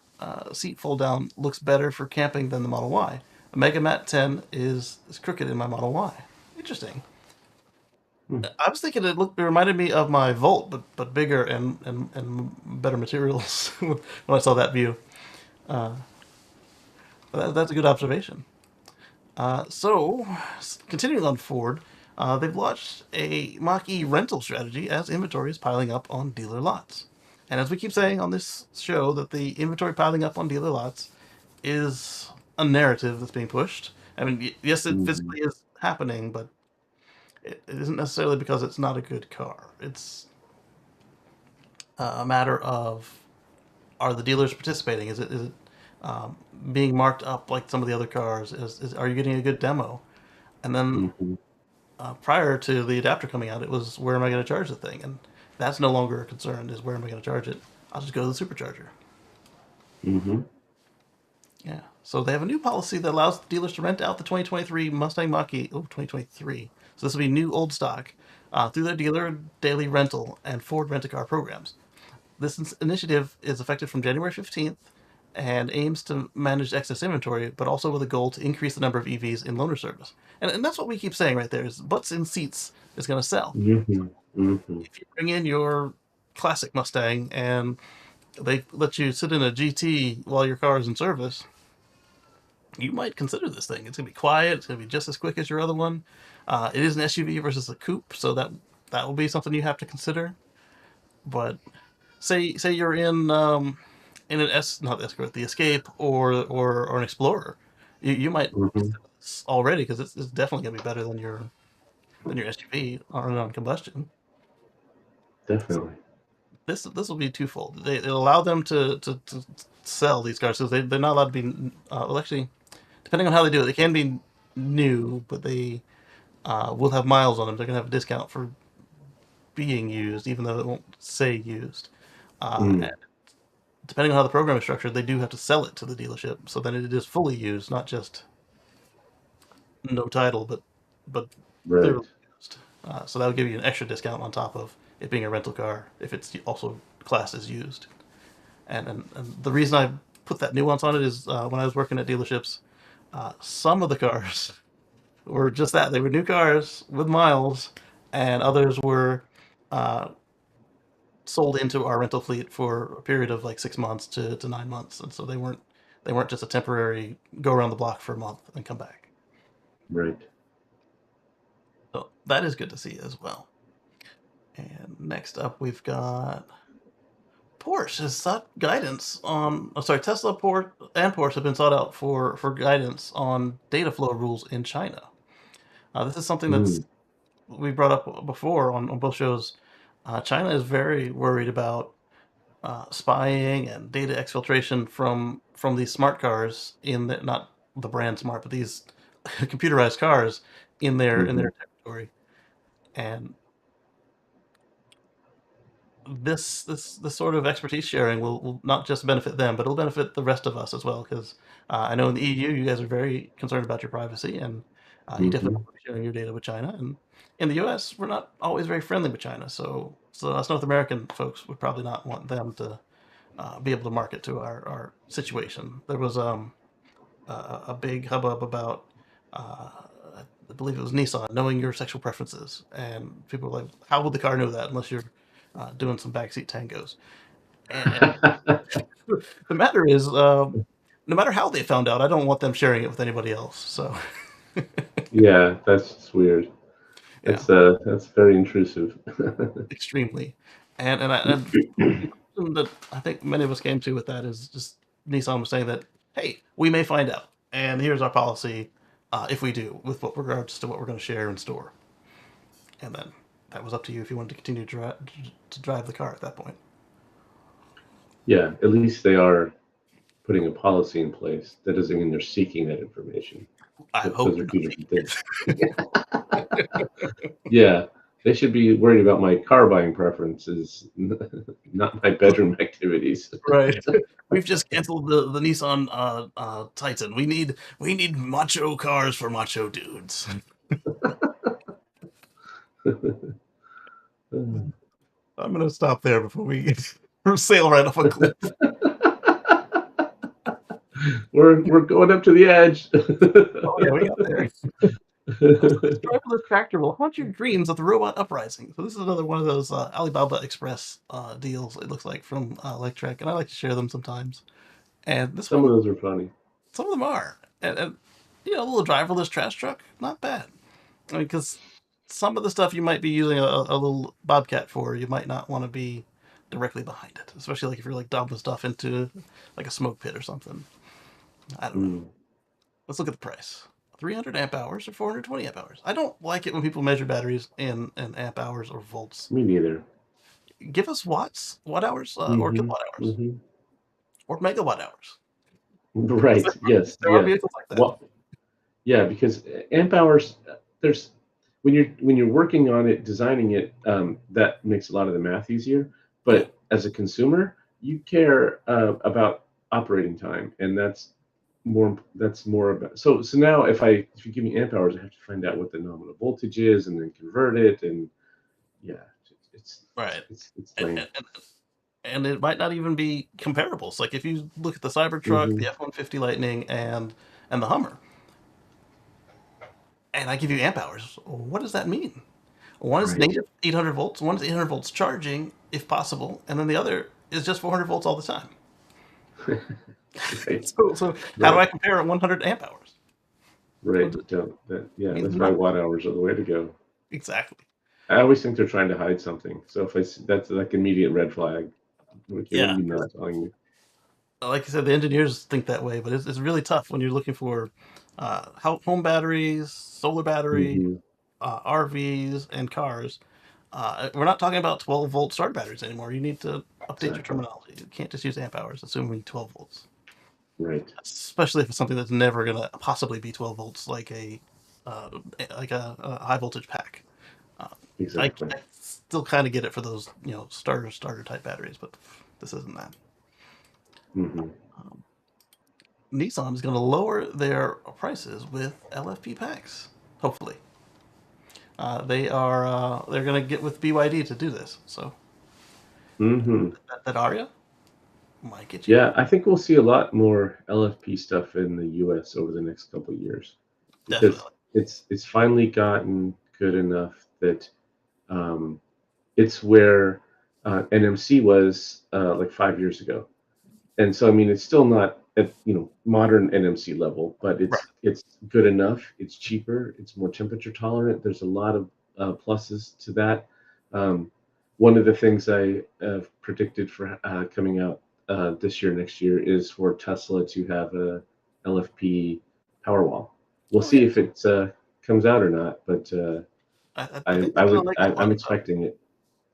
A: seat fold down looks better for camping than the Model Y. A Megamat 10 is crooked in my Model Y. Interesting. I was thinking it reminded me of my Volt, but bigger and better materials when I saw that view. Uh, that's a good observation. So, continuing on Ford, they've launched a Mach-E rental strategy as inventory is piling up on dealer lots. And as we keep saying on this show, that the inventory piling up on dealer lots is a narrative that's being pushed. I mean, yes, it
B: Hmm.
A: physically is happening, but it isn't necessarily because it's not a good car. It's a matter of, are the dealers participating? Is it being marked up like some of the other cars? Are you getting a good demo? And then
B: Hmm.
A: prior to the adapter coming out, it was, where am I going to charge the thing? And that's no longer a concern. Is, where am I going to charge it? I'll just go to the supercharger.
B: Hmm.
A: Yeah. So they have a new policy that allows dealers to rent out the 2023 Mustang Mach-E. Oh, 2023. So this will be new old stock through their dealer daily rental and Ford rent-a-car programs. This initiative is effective from January 15th and aims to manage excess inventory, but also with a goal to increase the number of EVs in loaner service. And that's what we keep saying right there, is butts in seats is going to sell.
B: Hmm. Hmm.
A: If you bring in your classic Mustang and they let you sit in a GT while your car is in service, you might consider this thing. It's going to be quiet. It's going to be just as quick as your other one. It is an SUV versus a coupe, so that that will be something you have to consider. But say you're in an S not the Escort, the Escape or an Explorer, you might
B: Hmm.
A: consider this already because it's definitely gonna be better than your SUV on combustion. So
B: Definitely.
A: this will be twofold. It'll allow them to sell these cars because they're not allowed to be well actually depending on how they do it, they can be new, but they will have miles on them. They're gonna have a discount for being used, even though it won't say used.
B: Mm.
A: And depending on how the program is structured, they do have to sell it to the dealership, so then it is fully used, not just no title, but
B: Right.
A: clearly used. So that would give you an extra discount on top of it being a rental car if it's also classed as used. And the reason I put that nuance on it is when I was working at dealerships, some of the cars were just that they were new cars with miles, and others were uh, sold into our rental fleet for a period of like 6 months to 9 months, and so they weren't just a temporary go around the block for a month and come back.
B: Right.
A: So that is good to see as well. And next up, we've got Porsche has sought guidance on. Oh, sorry, Tesla, and Porsche have been sought out for guidance on data flow rules in China. This is something
B: Mm.
A: that's we brought up before on both shows. China is very worried about spying and data exfiltration from these smart cars in the, not the brand smart, but these computerized cars in
B: Hmm.
A: their territory. And this sort of expertise sharing will not just benefit them, but it'll benefit the rest of us as well. Because I know in the EU, you guys are very concerned about your privacy, and you definitely don't
B: Hmm.
A: want to be sharing your data with China. And in the US, we're not always very friendly with China, so us North American folks would probably not want them to be able to market to our situation. There was a big hubbub about, I believe it was Nissan, knowing your sexual preferences. And people were like, how would the car know that unless you're doing some backseat tangos? And the matter is, no matter how they found out, I don't want them sharing it with anybody else. So,
B: Yeah, that's just weird.
A: yeah,
B: That's very intrusive.
A: extremely. And the conclusion that I think many of us came to with that is just Nissan was saying that, hey, we may find out, and here's our policy if we do, with what regards to what we're going to share and store. And then that was up to you if you wanted to continue to drive the car at that point.
B: Yeah, at least they are putting a policy in place. That doesn't mean they're seeking that information.
A: I hope
B: Those are
A: they're
B: two
A: not
B: different
A: seeking
B: things.
A: it.
B: Yeah, they should be worried about my car buying preferences, not my bedroom activities.
A: Right. We've just canceled the Nissan Titan. We need macho cars for macho dudes. I'm gonna stop there before we sail right off a cliff.
B: We're going up to the edge.
A: Oh yeah, we got there. Also, this driverless tractor will haunt your dreams of the robot uprising. So this is another one of those Alibaba Express deals. It looks like from Electrek, and I like to share them sometimes. And this
B: Some of
A: one,
B: those are funny.
A: some of them are, and you know, a little driverless trash truck, not bad. I mean, because some of the stuff you might be using a little Bobcat for, you might not want to be directly behind it, especially like if you're like dumping stuff into like a smoke pit or something. I don't know.
B: Mm,
A: Let's look at the price. 300 amp hours or 420 amp hours. I don't like it when people measure batteries in amp hours or volts.
B: me neither.
A: Give us watts, watt hours, or
B: Hmm.
A: kilowatt hours,
B: Hmm.
A: or megawatt hours. Because
B: Right. Yes.
A: there are
B: Yeah.
A: vehicles like that.
B: What? Yeah, because amp hours, there's when you're working on it, designing it, that makes a lot of the math easier.
A: Yeah,
B: But as a consumer, you care about operating time, and that's more about. So now, if you give me amp hours, I have to find out what the nominal voltage is, and then convert it, and yeah, it's
A: right.
B: it's
A: And,
B: lame.
A: and, and and it might not even be comparables. Like if you look at the Cybertruck,
B: Hmm.
A: the F-150 Lightning, and the Hummer, and I give you amp hours, what does that mean? One is
B: Right.
A: native 800 volts, one is 800 volts charging, if possible, and then the other is just 400 volts all the time.
B: Right.
A: So how do
B: Right.
A: I compare 100 amp hours?
B: Right.
A: It
B: Don't that. Yeah,
A: means
B: that's why
A: nothing.
B: watt hours are the way to go.
A: Exactly.
B: I always think they're trying to hide something. So if I see, that's like immediate red flag. Okay, what are
A: Yeah,
B: you not telling me?
A: like I said, the engineers think that way, but it's really tough when you're looking for home batteries, solar battery,
B: Hmm.
A: RVs, and cars. We're not talking about 12-volt starter batteries anymore. You need to update your
B: Exactly.
A: terminology. You can't just use amp hours, assuming 12 volts,
B: Right.
A: especially if it's something that's never going to possibly be 12 volts, uh, like a high voltage pack. Uh,
B: Exactly.
A: I still kind of get it for those starter type batteries, but this isn't that.
B: Hmm.
A: Um, Nissan is going to lower their prices with LFP packs. Hopefully, they're going to get with BYD to do this. So
B: Hmm.
A: that Aria might get
B: Yeah,
A: cheaper.
B: I think we'll see a lot more LFP stuff in the US over the next couple of years because
A: Definitely.
B: it's finally gotten good enough that um, it's where NMC was like 5 years ago. And so I mean it's still not at modern NMC level, but
A: Right.
B: it's good enough. It's cheaper. It's more temperature tolerant. There's a lot of pluses to that. Um, One of the things I have predicted for coming out this year, next year, is for Tesla to have a LFP Powerwall. We'll
A: Oh yeah.
B: see if it comes out or not, but
A: I think they're going to like it a
B: I'm
A: lot.
B: expecting it.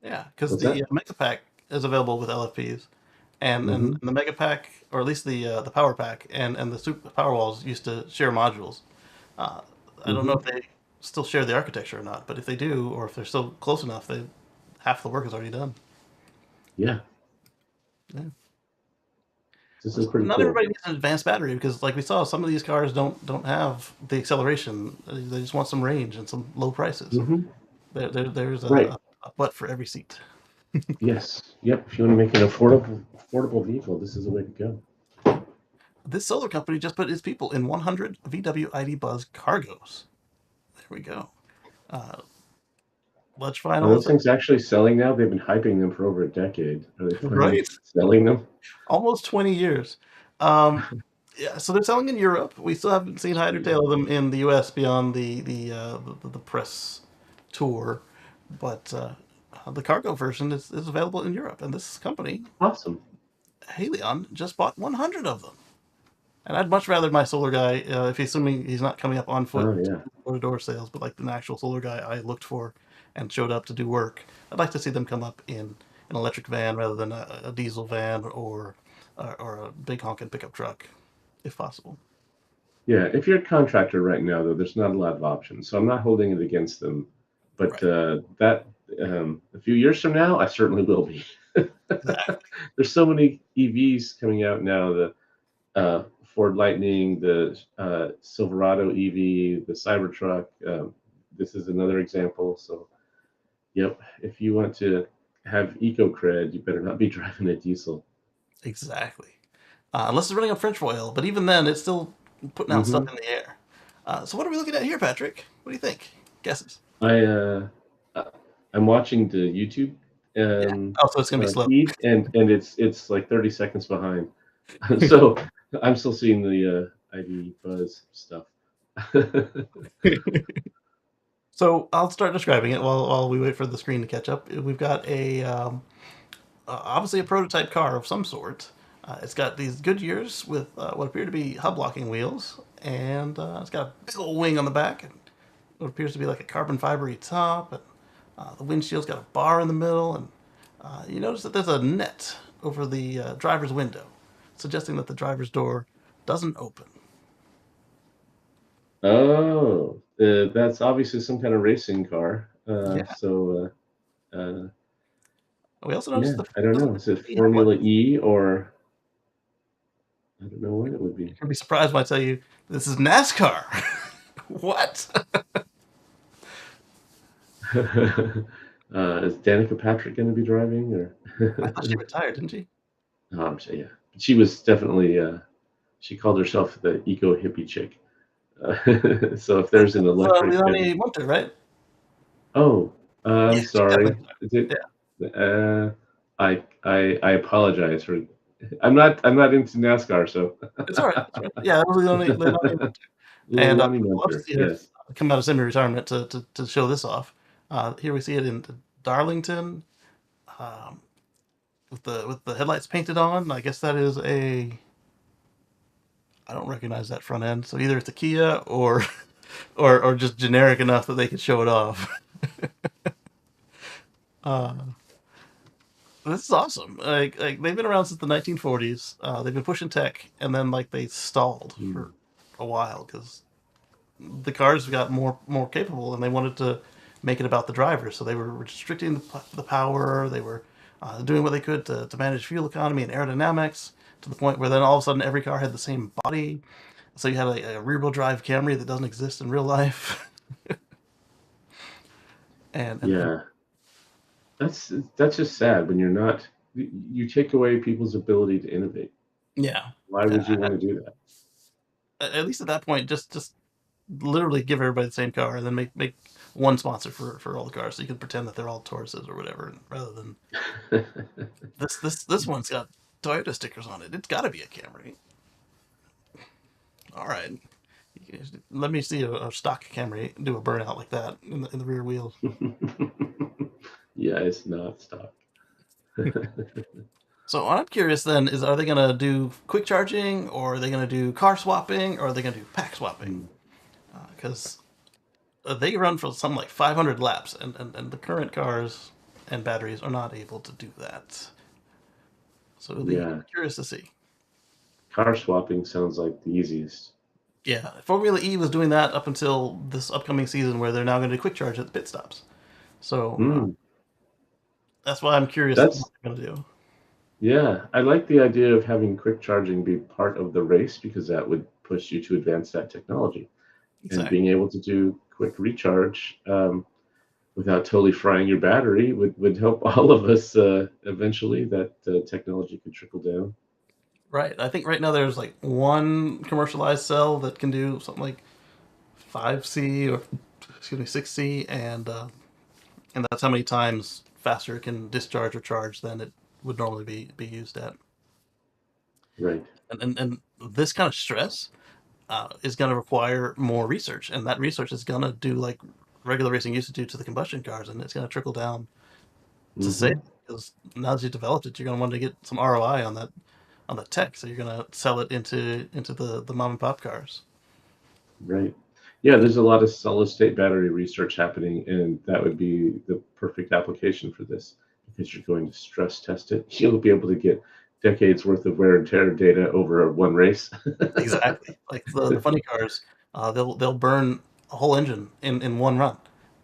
A: Yeah, because
B: What's
A: the
B: that?
A: Mega Pack is available with LFPs, and
B: Hmm.
A: the Mega Pack, or at least the Power Pack, and the Super Power Walls used to share modules. Uh, I don't know if
B: Hmm.
A: they still share the architecture or not, but if they do, or if they're still close enough, they half the work is already done.
B: Yeah,
A: Yeah.
B: this is pretty
A: Not
B: cool.
A: everybody needs an advanced battery because, like we saw, some of these cars don't have the acceleration. They just want some range and some low prices.
B: Hmm.
A: There's
B: Right.
A: a butt for every seat.
B: Yes. Yep. If you want to make an affordable vehicle, this is the way to go.
A: This solar company just put its people in 100 VW ID Buzz cargos. There we go. Uh, let's
B: Are
A: final
B: those
A: assessment.
B: things actually selling now? They've been hyping them for over a decade. Are they finally
A: Right?
B: selling them?
A: Almost 20 years. Um, yeah, so they're selling in Europe. We still haven't seen hide or tail
B: Jeez.
A: of them in the US beyond the press tour, but the cargo version is available in Europe. And this company,
B: Awesome.
A: Haleon, just bought 100 of them. And I'd much rather my solar guy, if he's assuming he's not coming up on foot
B: Oh
A: to
B: yeah.
A: door-to-door sales, but like the actual solar guy I looked for and showed up to do work, I'd like to see them come up in an electric van rather than a diesel van or a big honking pickup truck, if possible.
B: Yeah. If you're a contractor right now, though, there's not a lot of options. So I'm not holding it against them. But
A: Right.
B: that a few years from now, I certainly will be.
A: Exactly.
B: There's so many EVs coming out now. The Ford Lightning, the Silverado EV, the Cybertruck. This is another example. So, yep, if you want to have eco cred, you better not be driving a diesel.
A: Exactly. Unless it's running on French oil, but even then, it's still putting out stuff
B: Hmm.
A: in the air. So what are we looking at here, Patrick? What do you think? Guesses?
B: I uh, I'm watching the YouTube
A: Yeah. Oh, so it's gonna be slow.
B: feed, and it's like 30 seconds behind. So I'm still seeing the ID Buzz stuff.
A: So I'll start describing it while we wait for the screen to catch up. We've got obviously a prototype car of some sort. It's got these Goodyears with what appear to be hub locking wheels, and it's got a big old wing on the back, and what appears to be like a carbon fibery top. And the windshield's got a bar in the middle, and you notice that there's a net over the driver's window, suggesting that the driver's door doesn't open.
B: Oh, that's obviously some kind of racing car.
A: Yeah. We also noticed
B: Yeah,
A: the
B: I don't
A: doesn't
B: know. Is it
A: have what
B: Formula E or I don't know what it would
A: you're
B: be.
A: gonna be surprised when I tell you this is NASCAR. What?
B: Is Danica Patrick going to be driving or?
A: I thought she retired, didn't she?
B: Yeah, she was definitely. She called herself the eco hippie chick. So if
A: That
B: there's an
A: was
B: electric,
A: Leonie Munter, right?
B: oh,
A: Yeah,
B: I'm
A: she definitely
B: sorry.
A: retired.
B: Is it?
A: Yeah,
B: I apologize for. I'm not into NASCAR, so
A: it's all right. It's all right. Yeah, that was Leonie Munter, and
B: Lonnie
A: we'd love to
B: Munter.
A: see her
B: Yes.
A: come out of semi-retirement to show this off. Here we see it in Darlington, um, with the headlights painted on. I guess that is a. I don't recognize that front end. So either it's a Kia or or just generic enough that they could show it off. Uh, this is awesome. Like they've been around since the 1940s. They've been pushing tech, and then like they stalled
B: Mm.
A: for a while because the cars got more capable, and they wanted to make it about the driver. So they were restricting the power. They were doing what they could to manage fuel economy and aerodynamics to the point where then all of a sudden every car had the same body. So you had a rear wheel drive Camry that doesn't exist in real life, and
B: Yeah, that's just sad when you're not. You take away people's ability to innovate.
A: yeah,
B: Why would you want to do that?
A: at least at that point, just literally give everybody the same car and then make one sponsor for all the cars so you can pretend that they're all Tauruses or whatever, rather than this one's got Toyota stickers on it. It's got to be a Camry. All right, let me see a stock Camry do a burnout like that in the rear wheels.
B: Yeah, it's not stock.
A: So what I'm curious then is, are they going to do quick charging, or are they going to do car swapping, or are they going to do pack swapping?
B: Mm.
A: Because they run for something like 500 laps, and the current cars and batteries are not able to do that. So it'll be
B: Yeah,
A: curious to see.
B: car swapping sounds like the easiest.
A: Yeah, Formula E was doing that up until this upcoming season, where they're now going to do quick charge at the pit stops. So
B: Mm.
A: that's why I'm curious what
B: That's
A: they're going to do.
B: Yeah, I like the idea of having quick charging be part of the race because that would push you to advance that technology. And
A: Exactly.
B: being able to do quick recharge without totally frying your battery would help all of us eventually. That technology could trickle down.
A: Right. I think right now there's like one commercialized cell that can do something like 5C, or excuse me, 6C, and that's how many times faster it can discharge or charge than it would normally be used at.
B: Right.
A: And this kind of stress is going to require more research, and that research is going to do like regular racing used to do to the combustion cars, and it's going to trickle down to sales,
B: Hmm.
A: because now that you've developed it, you're going to want to get some ROI on the tech, so you're going to sell it into the mom and pop cars.
B: Right. Yeah, there's a lot of solid state battery research happening, and that would be the perfect application for this because you're going to stress test it. You'll be able to get decades worth of wear and tear data over one race.
A: Exactly. Like the funny cars, they'll burn a whole engine in one run,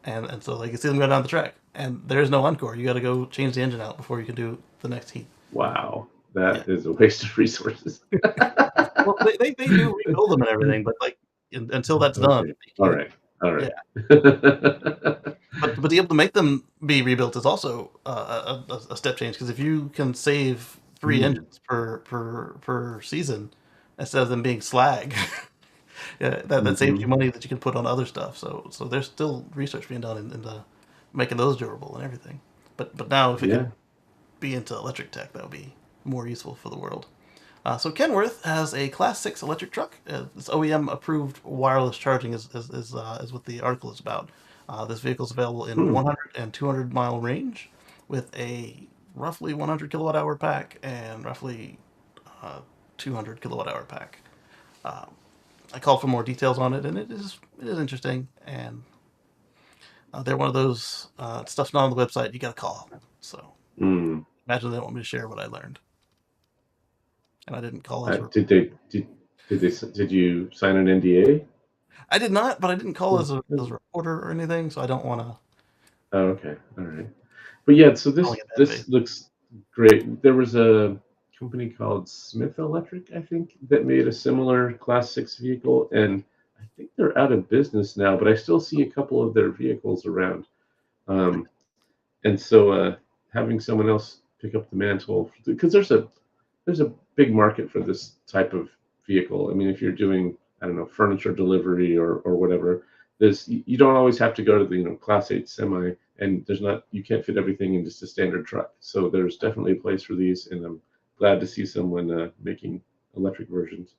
A: and so like you see them go down the track, and there's no encore. You got to go change the engine out before you can do the next heat.
B: Wow,
A: Yeah.
B: that is a waste of resources.
A: Well, they do rebuild them and everything, but like until that's done,
B: Okay.
A: you
B: All
A: can't.
B: right. All
A: Yeah.
B: right.
A: But to be able to make them be rebuilt is also a step change, because if you can save three
B: Hmm.
A: engines per season instead of them being slag, yeah, that saves you
B: Hmm.
A: money that you can put on other stuff. So there's still research being done into making those durable and everything. But now if it could
B: Yeah.
A: be into electric tech, that would be more useful for the world. So Kenworth has a Class 6 electric truck. This OEM approved wireless charging is what the article is about. This vehicle is available in
B: Hmm.
A: 100 and 200 mile range with a roughly 100 kilowatt hour pack and roughly 200 kilowatt hour pack. Um, I called for more details on it, and it is interesting. And they're one of those stuff's not on the website. You got to call. So
B: Hmm.
A: imagine they don't want me to share what I learned, and I didn't call as a
B: Did they did you sign an NDA?
A: I did not, but I didn't call
B: Hmm.
A: as a reporter or anything, so I don't want to
B: Oh, okay. All right. But yeah, so
A: calling
B: this
A: it bad faith.
B: this looks great. There was a company called Smith Electric, I think, that made a similar Class 6 vehicle, and I think they're out of business now, but I still see a couple of their vehicles around. Um, and so having someone else pick up the mantle, because there's a big market for this type of vehicle. I mean, if you're doing, I don't know, furniture delivery or whatever, there's you don't always have to go to the Class 8 semi, and there's not you can't fit everything in just a standard truck. So there's definitely a place for these, and I'm glad to see someone making electric versions.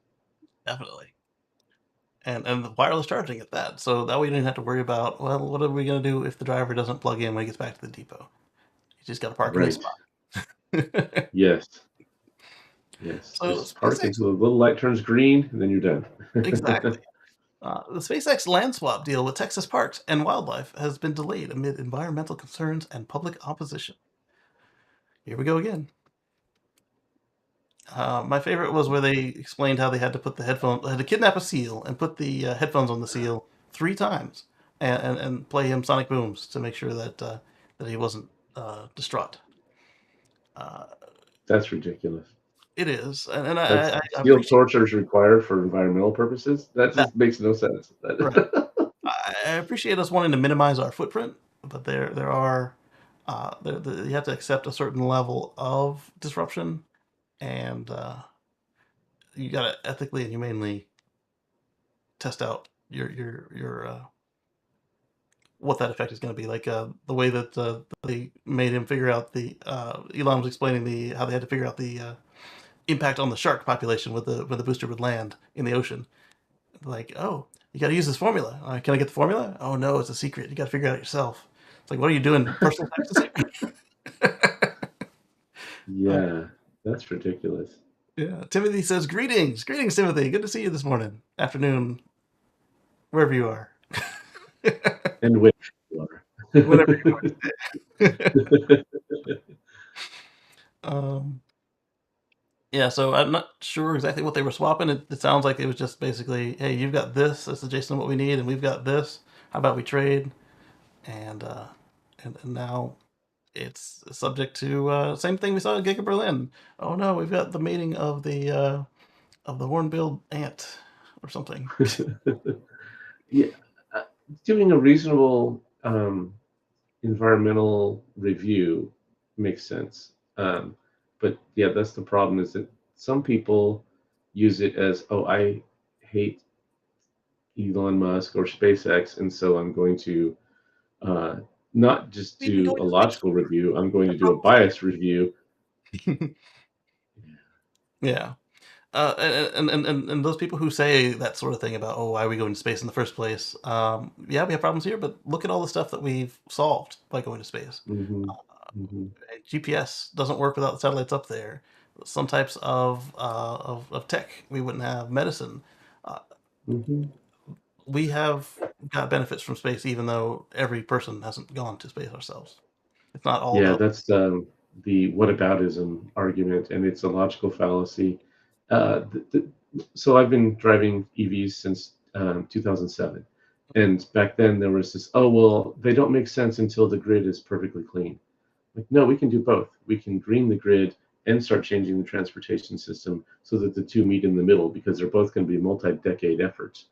A: Definitely. and the wireless charging at that. So that way you didn't have to worry about, well, what are we going to do if the driver doesn't plug in when he gets back to the depot? You just got to park in this
B: Right.
A: spot.
B: Yes. Yes.
A: So
B: Just park
A: SpaceX,
B: until the little light turns green, and then you're done.
A: exactly. The SpaceX land swap deal with Texas parks and wildlife has been delayed amid environmental concerns and public opposition. Here we go again. My favorite was where they explained how they had to put the headphone, had to kidnap a seal and put the headphones on the seal 3 times, and play him sonic booms to make sure that he wasn't distraught. Uh,
B: That's ridiculous.
A: it is, and
B: That's
A: I
B: steel
A: appreciate
B: torture is required for environmental purposes. That
A: that.
B: just makes no sense.
A: Right. I appreciate us wanting to minimize our footprint, but there are you have to accept a certain level of disruption, and you got to ethically and humanely test out your what that effect is going to be. Like the way that they made him figure out Elon was explaining the how they had to figure out the impact on the shark population when the booster would land in the ocean. Like, oh, you got to use this formula. Can I get the formula? Oh no, it's a secret. You got to figure it out yourself. It's like, what are you doing? Personal taxes here?
B: Yeah, that's ridiculous.
A: Yeah. Timothy says, greetings. Greetings, Timothy. Good to see you this morning, afternoon, wherever you are.
B: And which you
A: Whatever
B: are.
A: you want to say. um, yeah, so I'm not sure exactly what they were swapping. It sounds like it was just basically, hey, you've got this. That's adjacent to what we need, and we've got this. How about we trade? And and now it's subject to same thing we saw at Giga Berlin. Oh no, we've got the mating of the hornbilled ant or something.
B: Yeah, uh, doing a reasonable environmental review makes sense. But yeah, that's the problem is that some people use it as, oh, I hate Elon Musk or SpaceX, and so I'm going to uh, not just
A: Even
B: do
A: going
B: a
A: to space,
B: logical review, I'm going
A: we
B: to
A: got
B: do a
A: problems
B: bias review.
A: here. Yeah. And those people who say that sort of thing about, oh, why are we going to space in the first place? Yeah, we have problems here, but look at all the stuff that we've solved by going to space.
B: Hmm. Hmm.
A: GPS doesn't work without the satellites up there. Some types of tech we wouldn't have. Medicine, uh,
B: Hmm.
A: we have got benefits from space, even though every person hasn't gone to space ourselves. It's not all
B: Yeah,
A: about.
B: that's the whataboutism argument, and it's a logical fallacy. Uh, th- th- so I've been driving EVs since 2007, and back then there was this, oh well, they don't make sense until the grid is perfectly clean. Like, no, we can do both. We can green the grid and start changing the transportation system so that the two meet in the middle because they're both going to be multi-decade efforts.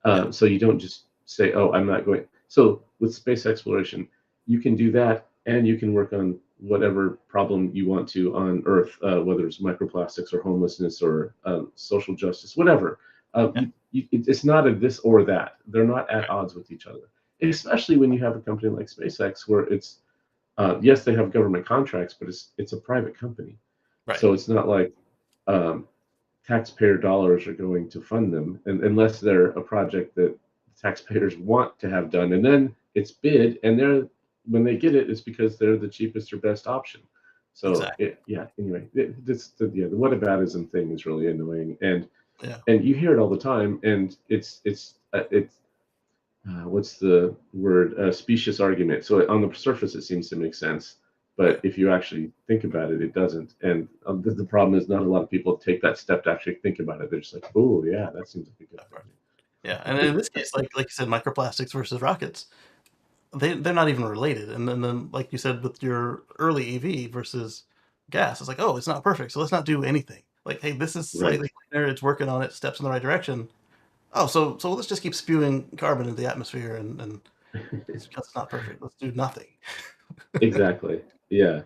A: Yeah,
B: So you don't just say, "Oh, I'm not going." So with space exploration, you can do that, and you can work on whatever problem you want to on Earth, whether it's microplastics or homelessness or social justice, whatever.
A: yeah,
B: It's not a this or that. They're not at
A: right,
B: odds with each other. Especially when you have a company like SpaceX, where it's yes, they have government contracts, but it's a private company,
A: right,
B: so it's not like um, taxpayer dollars are going to fund them, and unless they're a project that taxpayers want to have done, and then it's bid, and they're when they get it, it's because they're the cheapest or best option. So
A: exactly.
B: yeah. Anyway, the whataboutism thing is really annoying,
A: Yeah,
B: and you hear it all the time, and it's what's the word? Specious argument. So on the surface, it seems to make sense, but
A: right.
B: if you actually think about it, it doesn't. And the problem is not a lot of people take that step to actually think about it. They're just like, oh yeah, that seems like a good
A: Right. Yeah, and in this case, like you said, microplastics versus rockets, they're not even related. And then like you said with your early EV versus gas, it's like, oh, it's not perfect, so let's not do anything. Like, hey, this is
B: Right.
A: slightly cleaner, it's working on it, steps in the right direction. Oh, so let's just keep spewing carbon into the atmosphere, and it's because it's not perfect. Let's do nothing.
B: Exactly. Yeah.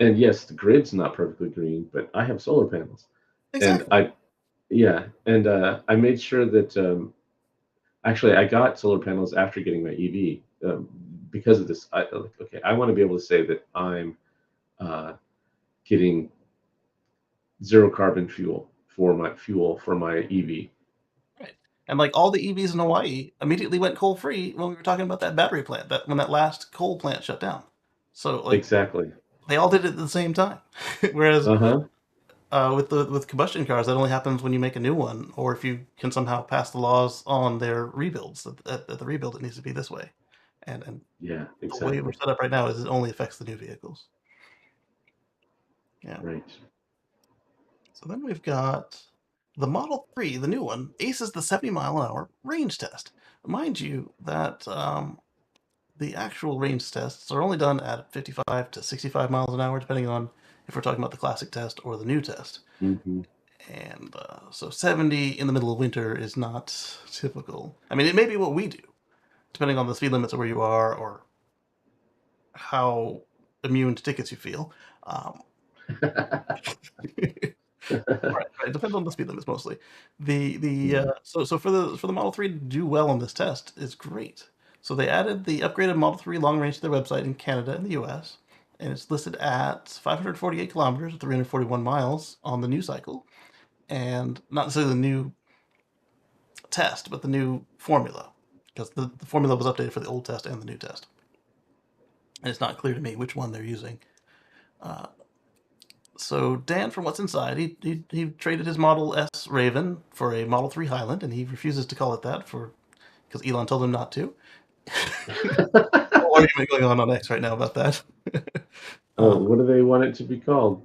B: And yes, the grid's not perfectly green, but I have solar panels, and
A: Exactly.
B: yeah, and I made sure that actually I got solar panels after getting my EV because of this. Okay, I want to be able to say that I'm uh, getting zero carbon fuel for my EV.
A: Right. And like all the EVs in Hawaii immediately went coal free when we were talking about that battery plant, that when that last coal plant shut down. So like
B: Exactly.
A: they all did it at the same time. Whereas
B: Uh-huh.
A: with combustion cars, that only happens when you make a new one, or if you can somehow pass the laws on their rebuilds. At the rebuild, it needs to be this way, and
B: Yeah,
A: the way we're
B: exactly.
A: set up right now is it only affects the new vehicles. Yeah.
B: Right.
A: So then we've got the Model 3, the new one, aces the 70-mile-an-hour range test. Mind you that the actual range tests are only done at 55 to 65 miles an hour, depending on if we're talking about the classic test or the new test.
B: Hmm.
A: And so 70 in the middle of winter is not typical. I mean, it may be what we do, depending on the speed limits of where you are or how immune to tickets you feel. Um, right, right. It depends on the speed limits mostly. The
B: Yeah.
A: so for the Model 3 to do well on this test is great. So they added the upgraded Model 3 long range to their website in Canada and the US, and it's listed at 548 kilometers, 341 miles on the new cycle, and not necessarily the new test, but the new formula, because the formula was updated for the old test and the new test, and it's not clear to me which one they're using. Uh, so Dan, from What's Inside, he traded his Model S Raven for a Model 3 Highland, and he refuses to call it that for because Elon told him not to. Whole argument going on X right now about that.
B: Oh,
A: um,
B: what do they want it to be called?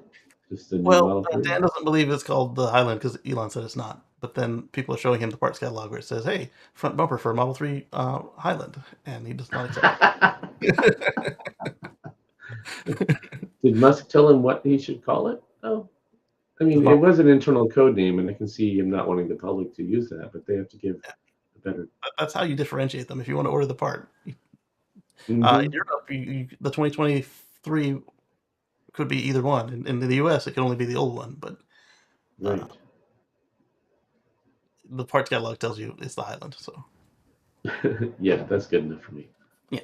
B: Just the new
A: well,
B: Model 3?
A: Dan doesn't believe it's called the Highland because Elon said it's not. But then people are showing him the parts catalog where it says, "Hey, front bumper for Model 3 Highland," and he does not accept it.
B: Did Musk tell him what he should call it? Oh, I
A: The
B: mean, it
A: Model,
B: was an internal code name, and I can see him not wanting the public to use that, but they have to give a better.
A: that's how you differentiate them if you want to order the part. In
B: Hmm.
A: Europe, the 2023 could be either one. In the US, it can only be the old one, but uh,
B: Right.
A: the parts catalog tells you it's the Highland. So
B: Yeah, that's good enough for me.
A: yeah.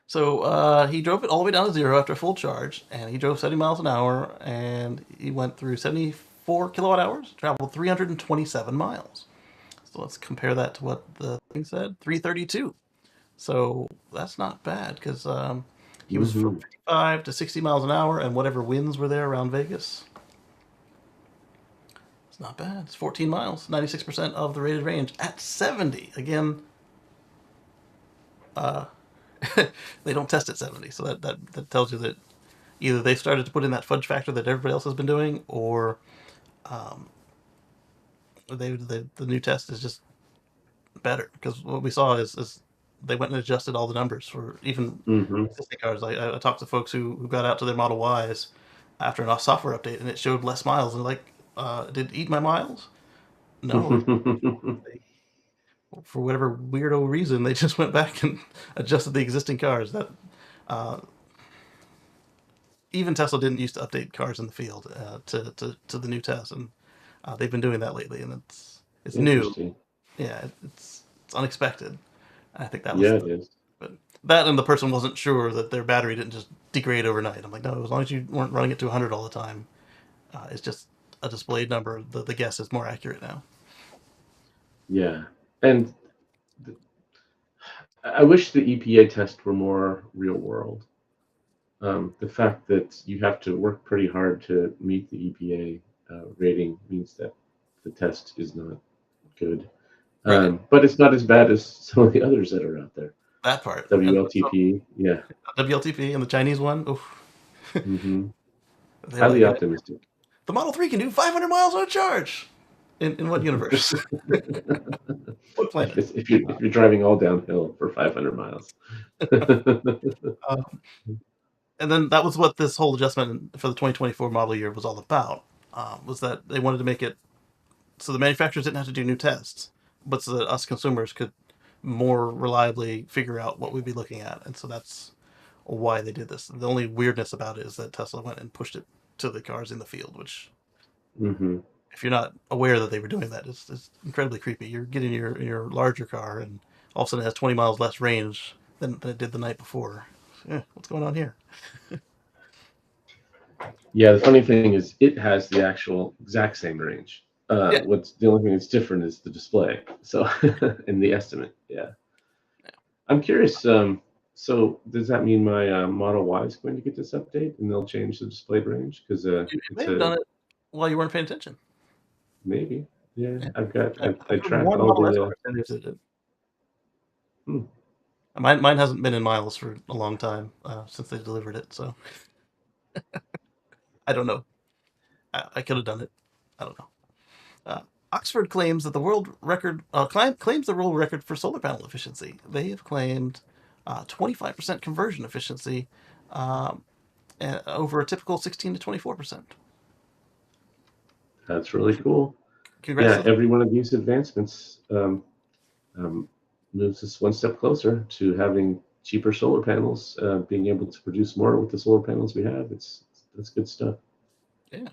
A: So he drove it all the way down to zero after full charge, and he drove 70 miles an hour, and he went through 74 kilowatt hours, traveled 327 miles. So let's compare that to what the thing said, 332. So that's not bad because he was from
B: Hmm.
A: 55 to 60 miles an hour, and whatever winds were there around Vegas. It's not bad. It's 14 miles, 96% of the rated range at 70. Again, uh, they don't test at 70, so that tells you that either they started to put in that fudge factor that everybody else has been doing, or um, the new test is just better. Because what we saw is they went and adjusted all the numbers for even
B: Hmm.
A: existing cars. I talked to folks who got out to their Model Ys after a software update, and it showed less miles, and like, did it eat my miles? No. For whatever weirdo reason, they just went back and adjusted the existing cars. That uh, even Tesla didn't used to update cars in the field to the new test, and they've been doing that lately, and it's new.
B: Interesting.
A: Yeah, it's unexpected. I think that was
B: Yeah, it
A: the
B: is.
A: but that and the person wasn't sure that their battery didn't just degrade overnight. I'm like, no, as long as you weren't running it to 100 all the time, it's just a displayed number. The guess is more accurate now.
B: Yeah. And I wish the EPA test were more real world. The fact that you have to work pretty hard to meet the EPA rating means that the test is not good.
A: Right.
B: But it's not as bad as some of the others that are out there.
A: That part. And so
B: WLTP, yeah.
A: WLTP and the Chinese one, oof,
B: Hmm.
A: they were
B: Highly
A: like,
B: optimistic.
A: the Model 3 can do 500 miles on a charge. In what universe? What planet?
B: If you're driving all downhill for 500 miles.
A: Um, and then that was what this whole adjustment for the 2024 model year was all about. Was that they wanted to make it so the manufacturers didn't have to do new tests, but so that us consumers could more reliably figure out what we'd be looking at. And so that's why they did this. The only weirdness about it is that Tesla went and pushed it to the cars in the field, which
B: Hmm.
A: if you're not aware that they were doing that, it's incredibly creepy. You're getting your larger car, and all of a sudden it has 20 miles less range than it did the night before. What's going on here?
B: Yeah, the funny thing is, it has the actual exact same range.
A: Yeah.
B: What's the only thing that's different is the display. So in the estimate, yeah.
A: Yeah.
B: I'm curious. So does that mean my Model Y is going to get this update, and they'll change the display range? Because
A: You may
B: it's
A: have
B: a
A: done it while you weren't paying attention.
B: maybe. Yeah,
A: Yeah.
B: I
A: I've heard
B: track
A: one
B: all
A: Model S
B: the.
A: representatives that did.
B: Hmm,
A: Mine hasn't been in miles for a long time since they delivered it, so I don't know. I could have done it. I don't know. Uh, Oxford claims that the world record claims the world record for solar panel efficiency. They have claimed 25% conversion efficiency um, over a typical 16 to 24%.
B: that's really cool.
A: Congrats
B: Yeah,
A: to them.
B: every one of these advancements um, moves us one step closer to having cheaper solar panels, being able to produce more with the solar panels we have. It's that's good stuff.
A: Yeah.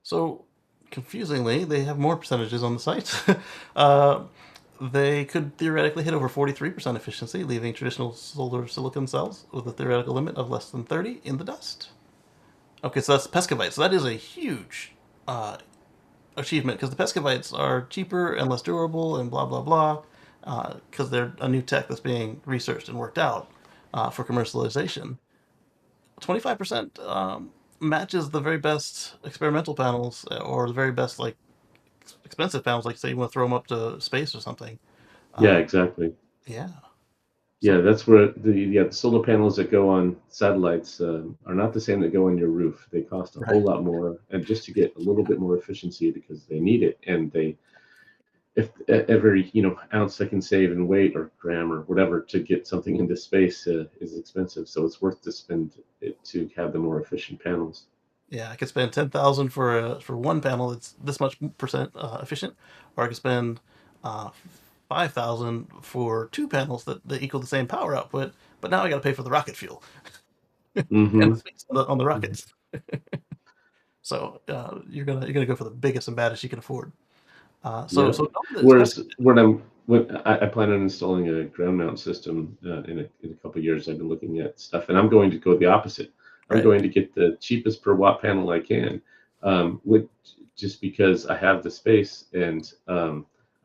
A: So, confusingly, they have more percentages on the site. uh, they could theoretically hit over 43% efficiency, leaving traditional solar silicon cells with a theoretical limit of less than 30 in the dust. Okay, so that's Pescovite. So that is a huge uh, achievement because the Pescovites are cheaper and less durable and blah, blah, blah, because they're a new tech that's being researched and worked out for commercialization. 25% matches the very best experimental panels or the very best like expensive panels, like say you want to throw them up to space or something.
B: Yeah,
A: Uh,
B: exactly.
A: yeah.
B: Yeah,
A: So
B: that's where the solar panels that go on satellites are not the same that go on your roof. They cost a
A: right.
B: whole lot more, and just to get a little bit more efficiency because they need it, and they if every ounce they can save in weight or gram or whatever to get something into space is expensive, so it's worth to spend it to have the more efficient panels.
A: Yeah, I could spend 10,000 for one panel that's this much percent efficient, or I could spend 5,000 for two panels that equal the same power output. But now I got to pay for the rocket fuel and the
B: Mm-hmm.
A: space on the rockets. So you're gonna go for the biggest and baddest you can afford.
B: Yeah.
A: So know that it's best.
B: Whereas when I plan on installing a ground mount system in a couple of years, I've been looking at stuff, and I'm going to go the opposite. I'm
A: Right.
B: going to get the cheapest per watt panel I can, with just because I have the space and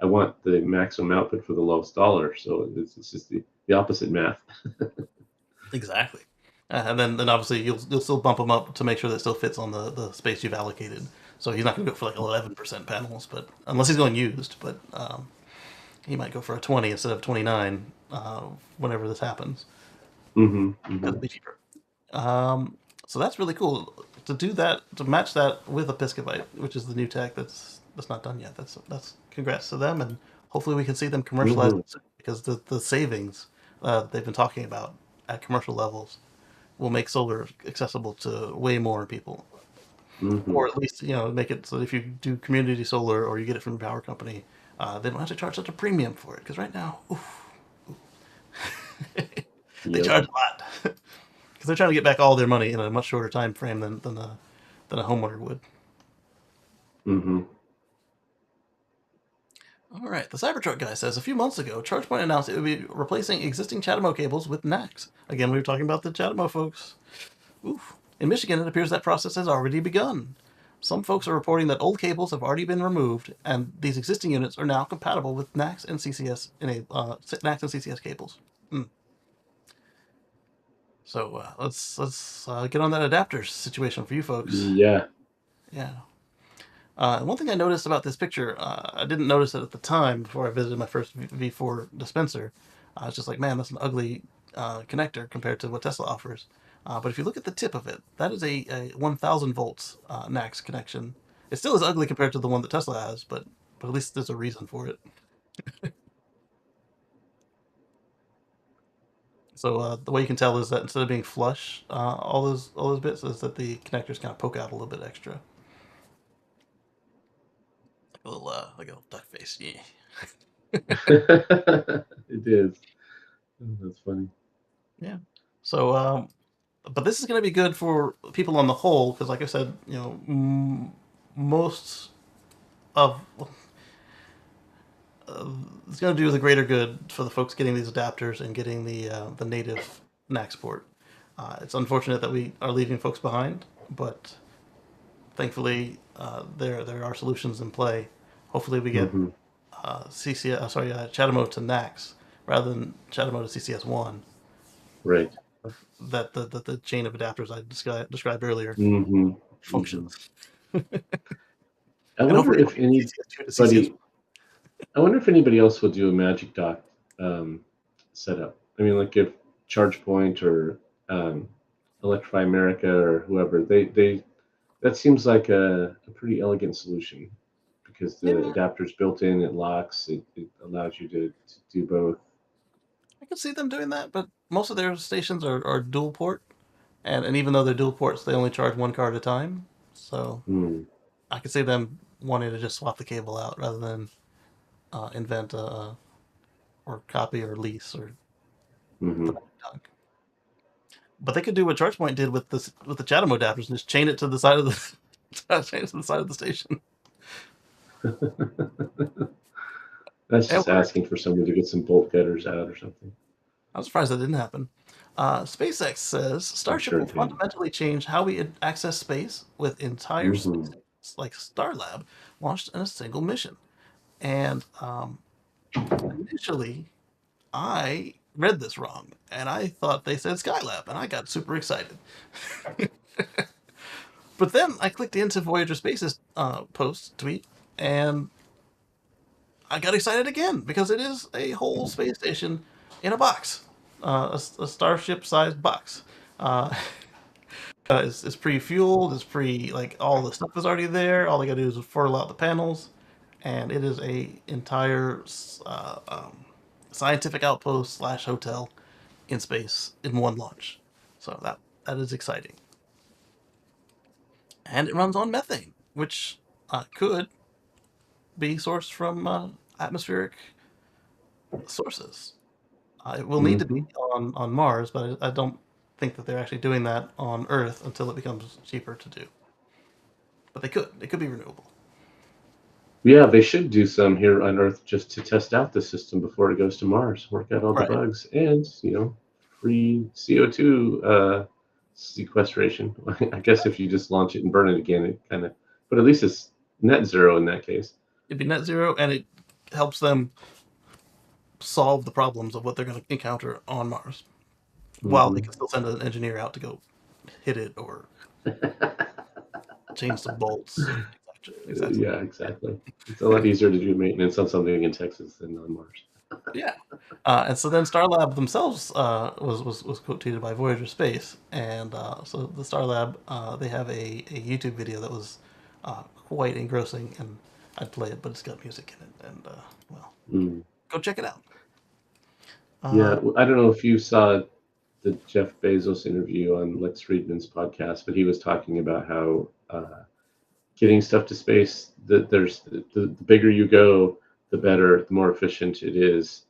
B: I want the maximum output for the lowest dollar. So it's just the opposite math.
A: Exactly. And then obviously you'll still bump him up to make sure that it still fits on the space you've allocated. So he's not going to go for like 11% panels, but unless he's going used, but he might go for a 20 instead of 29 whenever this happens
B: Hmm,
A: because
B: hmm.
A: it'll be cheaper. Um, so that's really cool to do that to match that with a Piscovite, which is the new tech that's not done yet. That's congrats to them, and hopefully we can see them commercialize
B: Hmm,
A: it soon because the savings they've been talking about at commercial levels will make solar accessible to way more people,
B: hmm.
A: or at least make it so that if you do community solar or you get it from a power company, they don't have to charge such a premium for it. Because right now, oof, they
B: Yep.
A: charge a lot because they're trying to get back all their money in a much shorter time frame than a homeowner would.
B: Hmm.
A: All right, the Cybertruck guy says a few months ago, ChargePoint announced it would be replacing existing CHAdeMO cables with NACs. Again, we were talking about the CHAdeMO folks. Oof. In Michigan, it appears that process has already begun. Some folks are reporting that old cables have already been removed, and these existing units are now compatible with NACs and CCS NACs and CCS cables. Hmm. So let's get on that adapter situation for you folks.
B: Yeah.
A: Yeah. One thing I noticed about this picture, I didn't notice it at the time before I visited my first V4 dispenser. I was just like, man, that's an ugly connector compared to what Tesla offers. But if you look at the tip of it, that is a 1,000 volts NAX connection. It still is ugly compared to the one that Tesla has, but at least there's a reason for it. So the way you can tell is that instead of being flush, all those bits, is that the connectors kind of poke out a little bit extra, like a little duck face. Yeah.
B: It is. Oh, that's funny.
A: Yeah. So but this is going to be good for people on the whole because, like I said, most of it's going to do the greater good for the folks getting these adapters and getting the native NAC port. It's unfortunate that we are leaving folks behind, but thankfully there are solutions in play Hopefully, we get
B: Hmm.
A: CHAdeMO to NAX rather than CHAdeMO to CCS1.
B: Right.
A: That the chain of adapters I described earlier
B: Hmm. Hmm.
A: functions,
B: I
A: and
B: wonder
A: hopefully
B: if
A: CCS2 to CCS.
B: anybody else would do a Magic Dock um, setup. I mean, like if ChargePoint or um, Electrify America or whoever, they that seems like a pretty elegant solution because the
A: Yeah,
B: adapter's built in, it locks, it allows you to do both.
A: I can see them doing that, but most of their stations are dual port, and even though they're dual ports, they only charge one car at a time. So
B: Mm,
A: I could see them wanting to just swap the cable out rather than invent or copy or lease or
B: hmm.
A: the dunk. But they could do what ChargePoint did with the Chatham adapters and just chain it to the side of the chain it to the side of the station.
B: That's
A: It
B: just
A: worked.
B: asking for someone to get some bolt cutters out or something.
A: I'm surprised that didn't happen. SpaceX says
B: I'm
A: Starship
B: sure
A: will
B: it did.
A: fundamentally change how we access space with entire space
B: Hmm.
A: stations like Starlab launched in a single mission. And initially, I read this wrong, and I thought they said Skylab, and I got super excited. But then I clicked into Voyager Space's post tweet, and I got excited again because it is a whole space station in a box, a starship-sized box. Uh, it's pre-fueled. It's like all the stuff is already there. All they got to do is furl out the panels, and it is a entire scientific outpost slash hotel in space in one launch. So that is exciting, and it runs on methane, which could be sourced from atmospheric sources. It will need to be
B: Hmm.
A: on Mars, but I don't think that they're actually doing that on Earth until it becomes cheaper to do. But they could. It could be renewable.
B: Yeah, they should do some here on Earth just to test out the system before it goes to Mars, work out all the
A: Right.
B: bugs, and free CO2 sequestration. I guess if you just launch it and burn it again, it kind of, but at least it's net zero in that case.
A: It'd be net zero, and it helps them solve the problems of what they're going to encounter on Mars, while they
B: Hmm.
A: can still send an engineer out to go hit it or change some bolts, etc.
B: Yeah, exactly. It's a lot easier to do maintenance on something in Texas than on Mars.
A: Yeah. And so then Starlab themselves was quoted by Voyager Space, and so the Starlab they have a YouTube video that was quite engrossing, and I'd play it, but it's got music in it, and well,
B: Mm.
A: go check it out.
B: Yeah,
A: Uh,
B: I don't know if you saw the Jeff Bezos interview on Lex Friedman's podcast, but he was talking about how getting stuff to space, that there's the bigger you go, the better, the more efficient it is.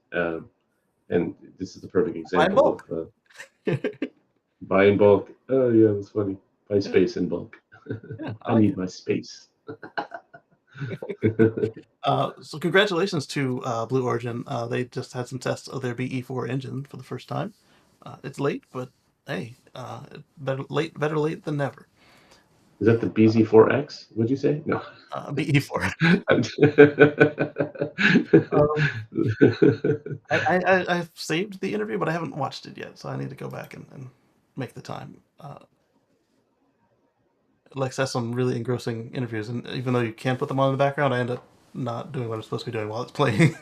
B: And this is the perfect
A: buy in
B: example
A: bulk.
B: of buy in bulk. Oh yeah, that's funny. Buy
A: Yeah,
B: space in bulk.
A: yeah, I
B: I
A: like
B: need
A: it.
B: my space.
A: So congratulations to Blue Origin. They just had some tests of their BE4 engine for the first time. It's late, but hey, better late than never.
B: Is that the BZ4X? Would you say? No.
A: BE4. I've saved the interview, but I haven't watched it yet, so I need to go back and make the time. Lex has some really engrossing interviews, and even though you can put them on in the background, I end up not doing what I'm supposed to be doing while it's playing.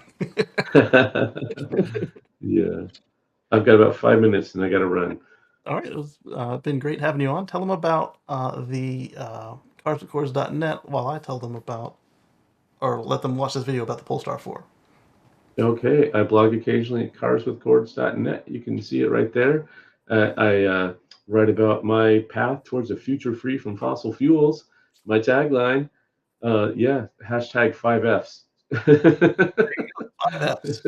B: Yeah. I've got about 5 minutes and I got to run.
A: All right, it was been great having you on. Tell them about the carswithcords.net while I tell them about, or let them watch this video about the Polestar 4.
B: Okay, I blog occasionally at carswithcords.net. You can see it right there. I write about my path towards a future free from fossil fuels. My tagline, yeah, hashtag 5Fs.
A: 5Fs.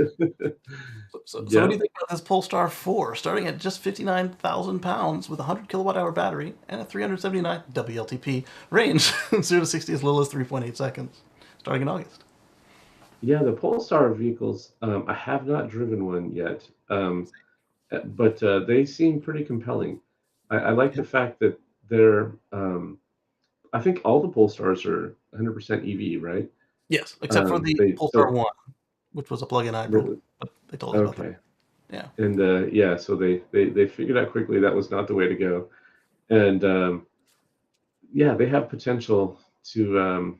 A: So what do
B: Yep.
A: you think about this Polestar 4, starting at just 59,000 pounds with a 100 kilowatt hour battery and a 379 WLTP range, 0 to 60 as little as 3.8 seconds, starting in August?
B: Yeah, the Polestar vehicles, I have not driven one yet, but they seem pretty compelling. I like
A: Yeah,
B: the fact that they're, I think all the Polestars are 100% EV, right?
A: Yes, except for the
B: They
A: Polestar
B: so
A: 1, which was a plug-in hybrid,
B: really
A: but they told us about that.
B: okay,
A: Yeah,
B: and yeah, so they figured out quickly that was not the way to go, and yeah, they have potential to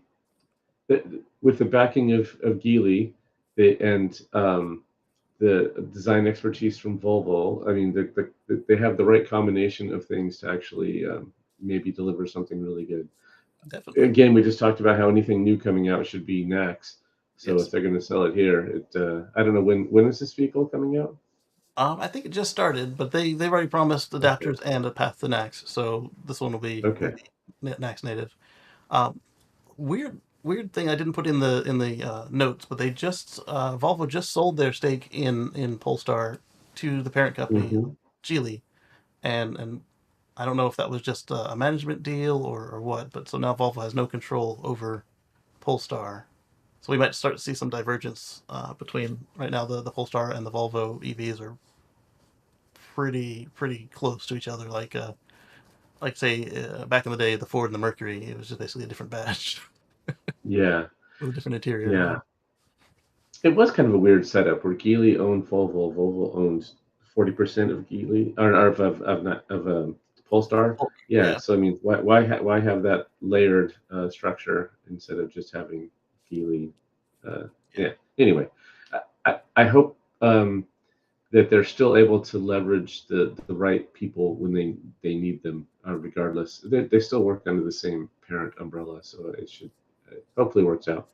B: with the backing of Geely, and the design expertise from Volvo. I mean, they have the right combination of things to actually maybe deliver something really good.
A: definitely.
B: Again, we just talked about how anything new coming out should be next. So if
A: Yes.
B: they're going to sell it here, I don't know when is this vehicle coming out?
A: I think it just started, but they've already promised
B: Okay,
A: adapters and a path to NACS, so this one will
B: okay.
A: be NACS native. Um, weird thing I didn't put in the notes, but they just Volvo just sold their stake in Polestar to the parent company,
B: Hmm.
A: Geely, and I don't know if that was just a management deal or what, but so now Volvo has no control over Polestar. So we might start to see some divergence between right now the Polestar and the Volvo EVs are pretty close to each other. Like say back in the day, the Ford and the Mercury, it was just basically a different badge
B: Yeah,
A: with a different interior
B: yeah.
A: now.
B: It was kind of a weird setup where Geely owned Volvo. Volvo owned 40% of Geely, or of not of Polestar.
A: Oh,
B: Yeah,
A: yeah,
B: so I mean, why have that layered structure instead of just having Geely?
A: yeah,
B: Yeah. Anyway, I hope that they're still able to leverage the right people when they need them, regardless. They still work under the same parent umbrella, so it should hopefully works out.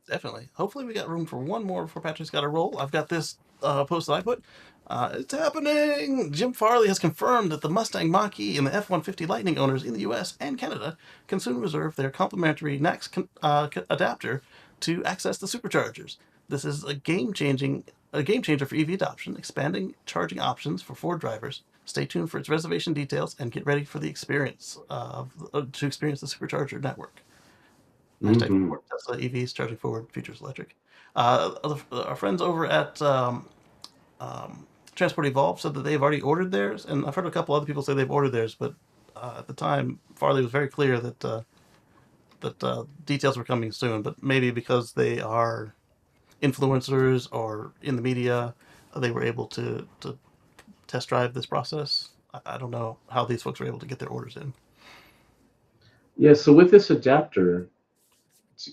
A: definitely. Hopefully, we got room for one more before Patrick's got to roll. I've got this post that I put. It's happening! Jim Farley has confirmed that the Mustang Mach-E and the F-150 Lightning owners in the U.S. and Canada can soon reserve their complimentary NACS adapter to access the superchargers. This is a game changer for EV adoption, expanding charging options for Ford drivers. Stay tuned for its reservation details and get ready for the experience to experience the supercharger network. Hashtag
B: Hmm.
A: support Tesla EVs, charging forward, futures electric. Our friends over at Transport Evolve said that they've already ordered theirs, and I've heard a couple other people say they've ordered theirs, but at the time, Farley was very clear that details were coming soon. But maybe because they are influencers or in the media, they were able to test drive this process. I don't know how these folks were able to get their orders in.
B: Yeah, so with this adapter,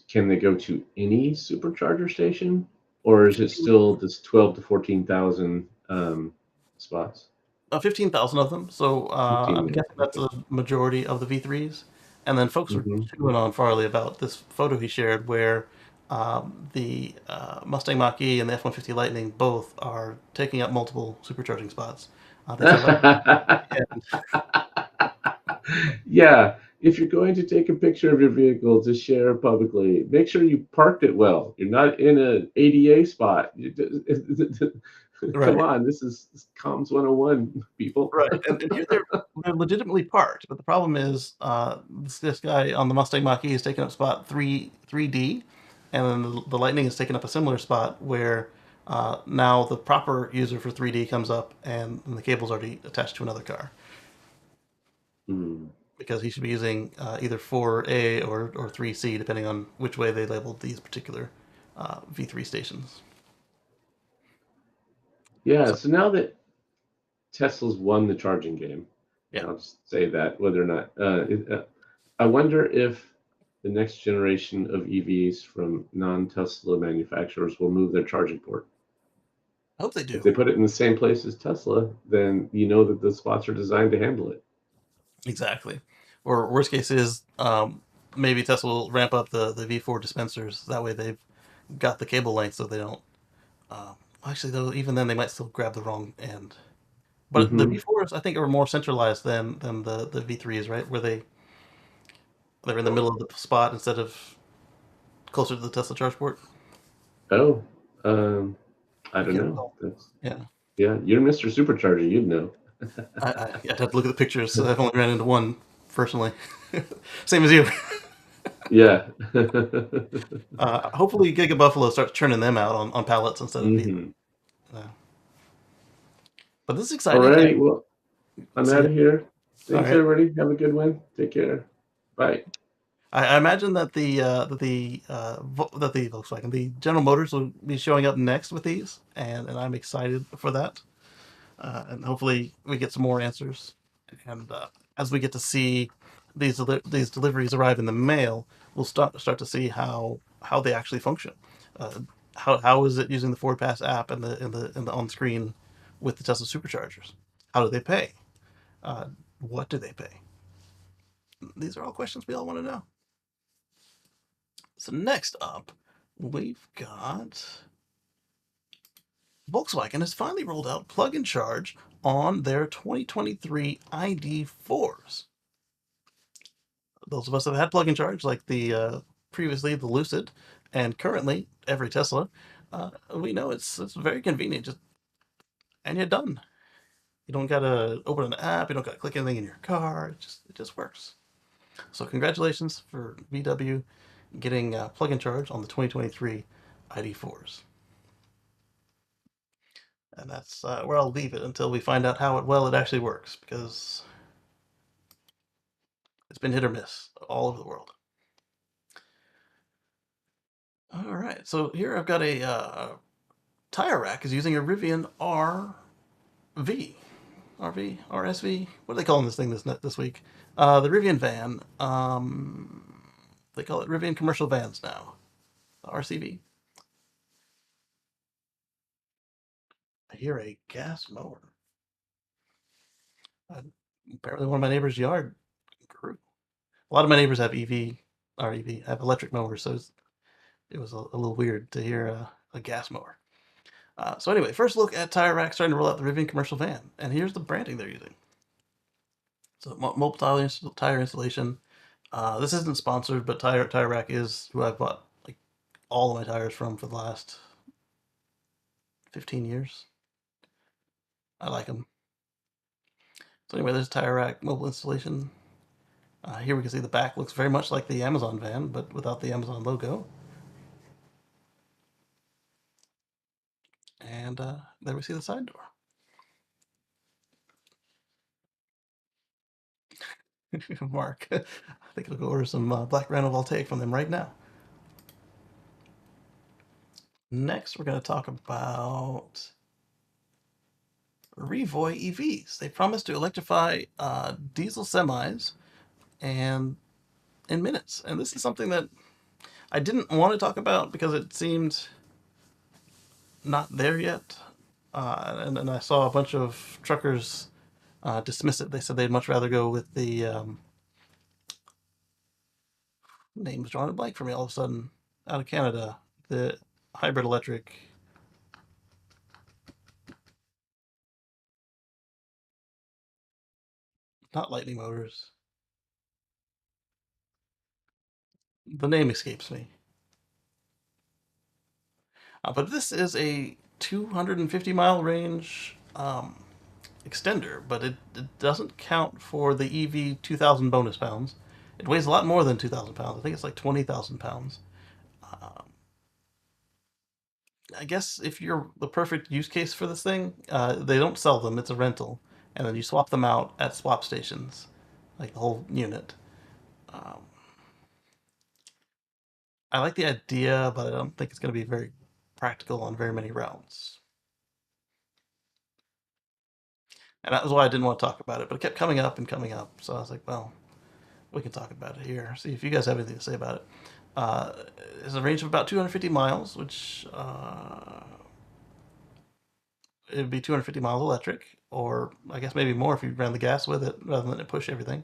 B: can they go to any supercharger station, or is it still this 12 to 14,000 spots?
A: 15,000 of them. So I'm
B: 15 now.
A: guessing that's
B: Okay.
A: a majority of the V3s. And then folks were
B: Hmm.
A: chewing on Farley about this photo he shared where the Mustang Mach-E and the F-150 Lightning both are taking up multiple supercharging spots. They said right at
B: Yeah, if you're going to take a picture of your vehicle to share publicly, make sure you parked it well. You're not in an ADA spot. Come
A: right,
B: on, this comms 101, people.
A: right. And here they're legitimately parked, but the problem is this guy on the Mustang Mach-E is taking up spot 3D, and then the Lightning is taking up a similar spot where now the proper user for 3D comes up and the cable's already attached to another car
B: Hmm.
A: because he should be using either 4A or 3C depending on which way they labeled these particular V3 stations.
B: Yeah,
A: So
B: so now that Tesla's won the charging game,
A: yeah,
B: I'll just say that whether or not I wonder if the next generation of EVs from non-Tesla manufacturers will move their charging port.
A: I hope they
B: If
A: do.
B: they put it in the same place as Tesla, then you know that the spots are designed to handle it.
A: Exactly. Or worst case is maybe Tesla will ramp up the V4 dispensers. That way they've got the cable length so they don't. Actually, though, even then they might still grab the wrong end. But the
B: Hmm.
A: V4s I think are more centralized than the V3s, right? Where they're in the middle of the spot instead of closer to the Tesla charge port.
B: Oh, um, I
A: I
B: don't
A: can't
B: know.
A: recall.
B: That's
A: Yeah,
B: yeah, you're Mr. Supercharger, you'd know.
A: I'd have to look at the pictures. So I've only ran into one personally. Same as you.
B: Yeah.
A: Hopefully, Giga Buffalo starts churning them out on pallets instead of V3.
B: Hmm.
A: Uh, but this is
B: All
A: exciting.
B: right. Well, I'm
A: See
B: out
A: ya.
B: of here.
A: All
B: Thanks,
A: right.
B: everybody. Have a good one. Take care. Bye.
A: I imagine that the Volkswagen, the General Motors will be showing up next with these, and I'm excited for that. And hopefully we get some more answers. And as we get to see these deliveries arrive in the mail, we'll start to see how they actually function. Uh, how is it using the Ford Pass app and the on screen with the Tesla superchargers? How do they pay? Uh, what do they pay? These are all questions we all want to know. So next up, we've got Volkswagen has finally rolled out plug and charge on their 2023 ID4s. Those of us that have had plug and charge, like the previously the Lucid, and currently every Tesla, we know it's very convenient. Just and you're done. You don't gotta open an app. You don't gotta click anything in your car. It just works. So congratulations for VW getting plug and charge on the 2023 ID4s. And that's where I'll leave it until we find out how well it actually works, because it's been hit or miss all over the world. All right, so here I've got a tire rack is using a Rivian RV, RSV. What are they calling this thing this week? The Rivian van. They call it Rivian commercial vans now. RCV. I hear a gas mower. Apparently, one of my neighbor's yard grew. A lot of my neighbors have EV or EV have electric mowers, so it was a little weird to hear a gas mower. So anyway, first look at Tire Rack starting to roll out the Rivian commercial van, and here's the branding they're using. So mobile tire installation. This isn't sponsored, but Tire Rack is who I've bought like all of my tires from for the last 15 years. I like them. So anyway, there's Tire Rack mobile installation. Here we can see the back looks very much like the Amazon van, but without the Amazon logo. And there we see the side door. Mark, I think I'll go order some Black Rhino Voltaic from them right now. Next, we're going to talk about Revoy EVs. They promised to electrify diesel semis and in minutes. And this is something that I didn't want to talk about because it seemed not there yet. And I saw a bunch of truckers dismiss it. They said they'd much rather go with the name was drawing a blank for me all of a sudden, out of Canada, the hybrid electric. Not Lightning Motors. The name escapes me. But this is a 250-mile range extender, but it doesn't count for the EV 2,000 bonus pounds. It weighs a lot more than 2,000 pounds. I think it's like 20,000 pounds. Um, I guess if you're the perfect use case for this thing, they don't sell them. It's a rental, and then you swap them out at swap stations, like the whole unit. Um, I like the idea, but I don't think it's going to be very practical on very many routes. And that was why I didn't want to talk about it, but it kept coming up and coming up. So I was like, well, we can talk about it here. See if you guys have anything to say about it. It's a range of about 250 miles, which it would be 250 miles electric, or I guess maybe more if you ran the gas with it rather than it push everything.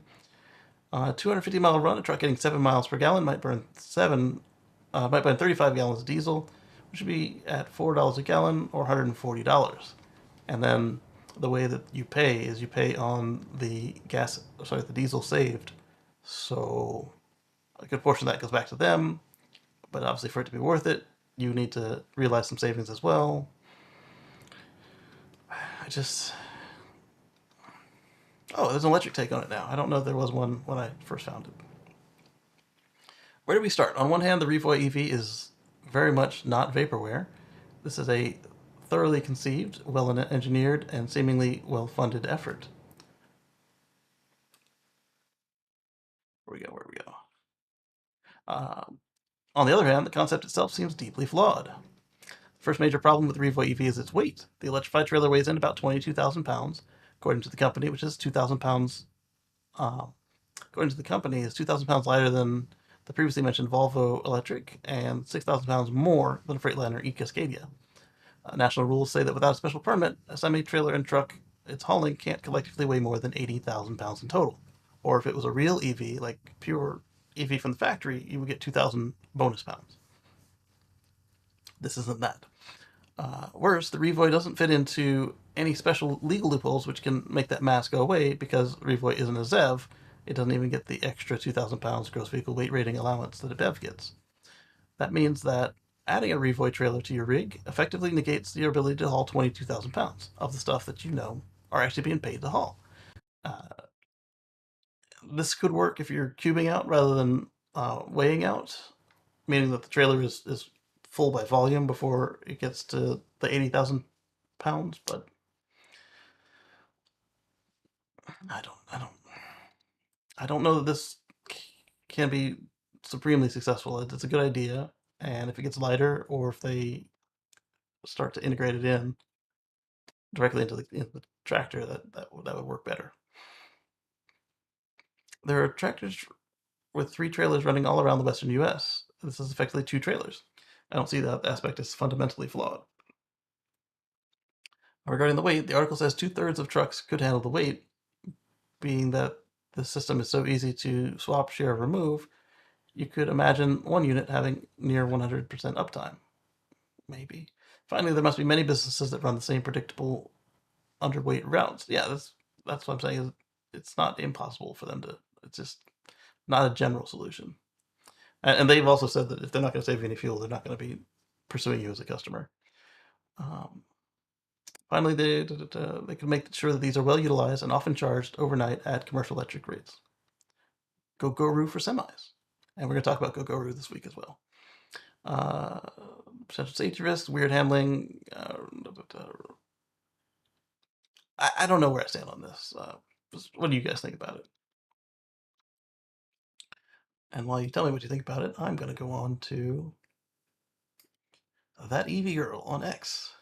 A: 250-mile run, a truck getting 7 miles per gallon might burn 35 gallons of diesel, which would be at $4 a gallon or $140. And then the way that you pay is you pay on the the diesel saved. So a good portion of that goes back to them, but obviously for it to be worth it, you need to realize some savings as well. I just there's an electric take on it now. I don't know if there was one when I first found it. Where do we start? On one hand, the Revoy EV is very much not vaporware. This is a thoroughly conceived, well engineered, and seemingly well funded effort. Where we go? Uh, on the other hand, the concept itself seems deeply flawed. The first major problem with the Revoy EV is its weight. The electrified trailer weighs in about 22,000 pounds, according to the company, which is 2,000 pounds. Uh, according to the company, is 2,000 pounds lighter than the previously mentioned Volvo Electric and 6,000 pounds more than a Freightliner e-Cascadia. National rules say that without a special permit, a semi-trailer and truck it's hauling can't collectively weigh more than 80,000 pounds in total. Or if it was a real EV, like pure EV from the factory, you would get 2,000 bonus pounds. This isn't that. Worse, the Revoy doesn't fit into any special legal loopholes which can make that mass go away because Revoy isn't a ZEV. It doesn't even get the extra 2,000 pounds gross vehicle weight rating allowance that a BEV gets. That means that adding a Revoy trailer to your rig effectively negates your ability to haul 22,000 pounds of the stuff that you know are actually being paid to haul. Uh, this could work if you're cubing out rather than weighing out, meaning that the trailer is full by volume before it gets to the 80,000 pounds. But I don't know that this can be supremely successful. It's a good idea, and if it gets lighter or if they start to integrate it in directly into the tractor, that would work better. There are tractors with 3 trailers running all around the western U.S. This is effectively 2 trailers. I don't see that aspect as fundamentally flawed. Regarding the weight, the article says 2/3 of trucks could handle the weight, being that the system is so easy to swap, share, remove. You could imagine one unit having near 100% uptime. Maybe. Finally, there must be many businesses that run the same predictable underweight routes. Yeah, that's what I'm saying. It's not impossible for them to. It's just not a general solution. And they've also said that if they're not going to save you any fuel, they're not going to be pursuing you as a customer. Um, Finally, they can make sure that these are well utilized and often charged overnight at commercial electric rates. Gogoro for semis. And we're going to talk about Gogoro this week as well. Uh, Potential safety risks, weird handling. I don't know where I stand on this. What do you guys think about it? And while you tell me what you think about it, I'm going to go on to that EV girl on X.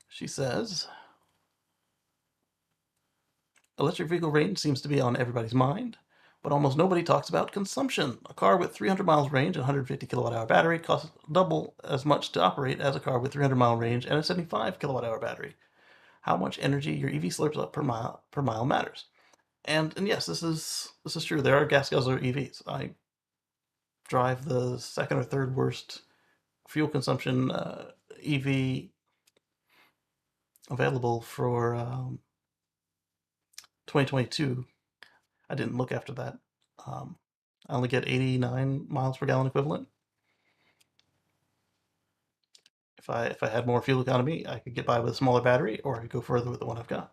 A: She says, electric vehicle range seems to be on everybody's mind, but almost nobody talks about consumption. A car with 300 miles range and 150 kilowatt hour battery costs double as much to operate as a car with 300-mile range and a 75 kilowatt hour battery. How much energy your EV slurps up per mile matters. And yes, this is true. There are gas guzzler EVs. I drive the second or third worst fuel consumption EV available for 2022. I didn't look after that. I only get 89 miles per gallon equivalent. If I had more fuel economy, I could get by with a smaller battery, or I could go further with the one I've got.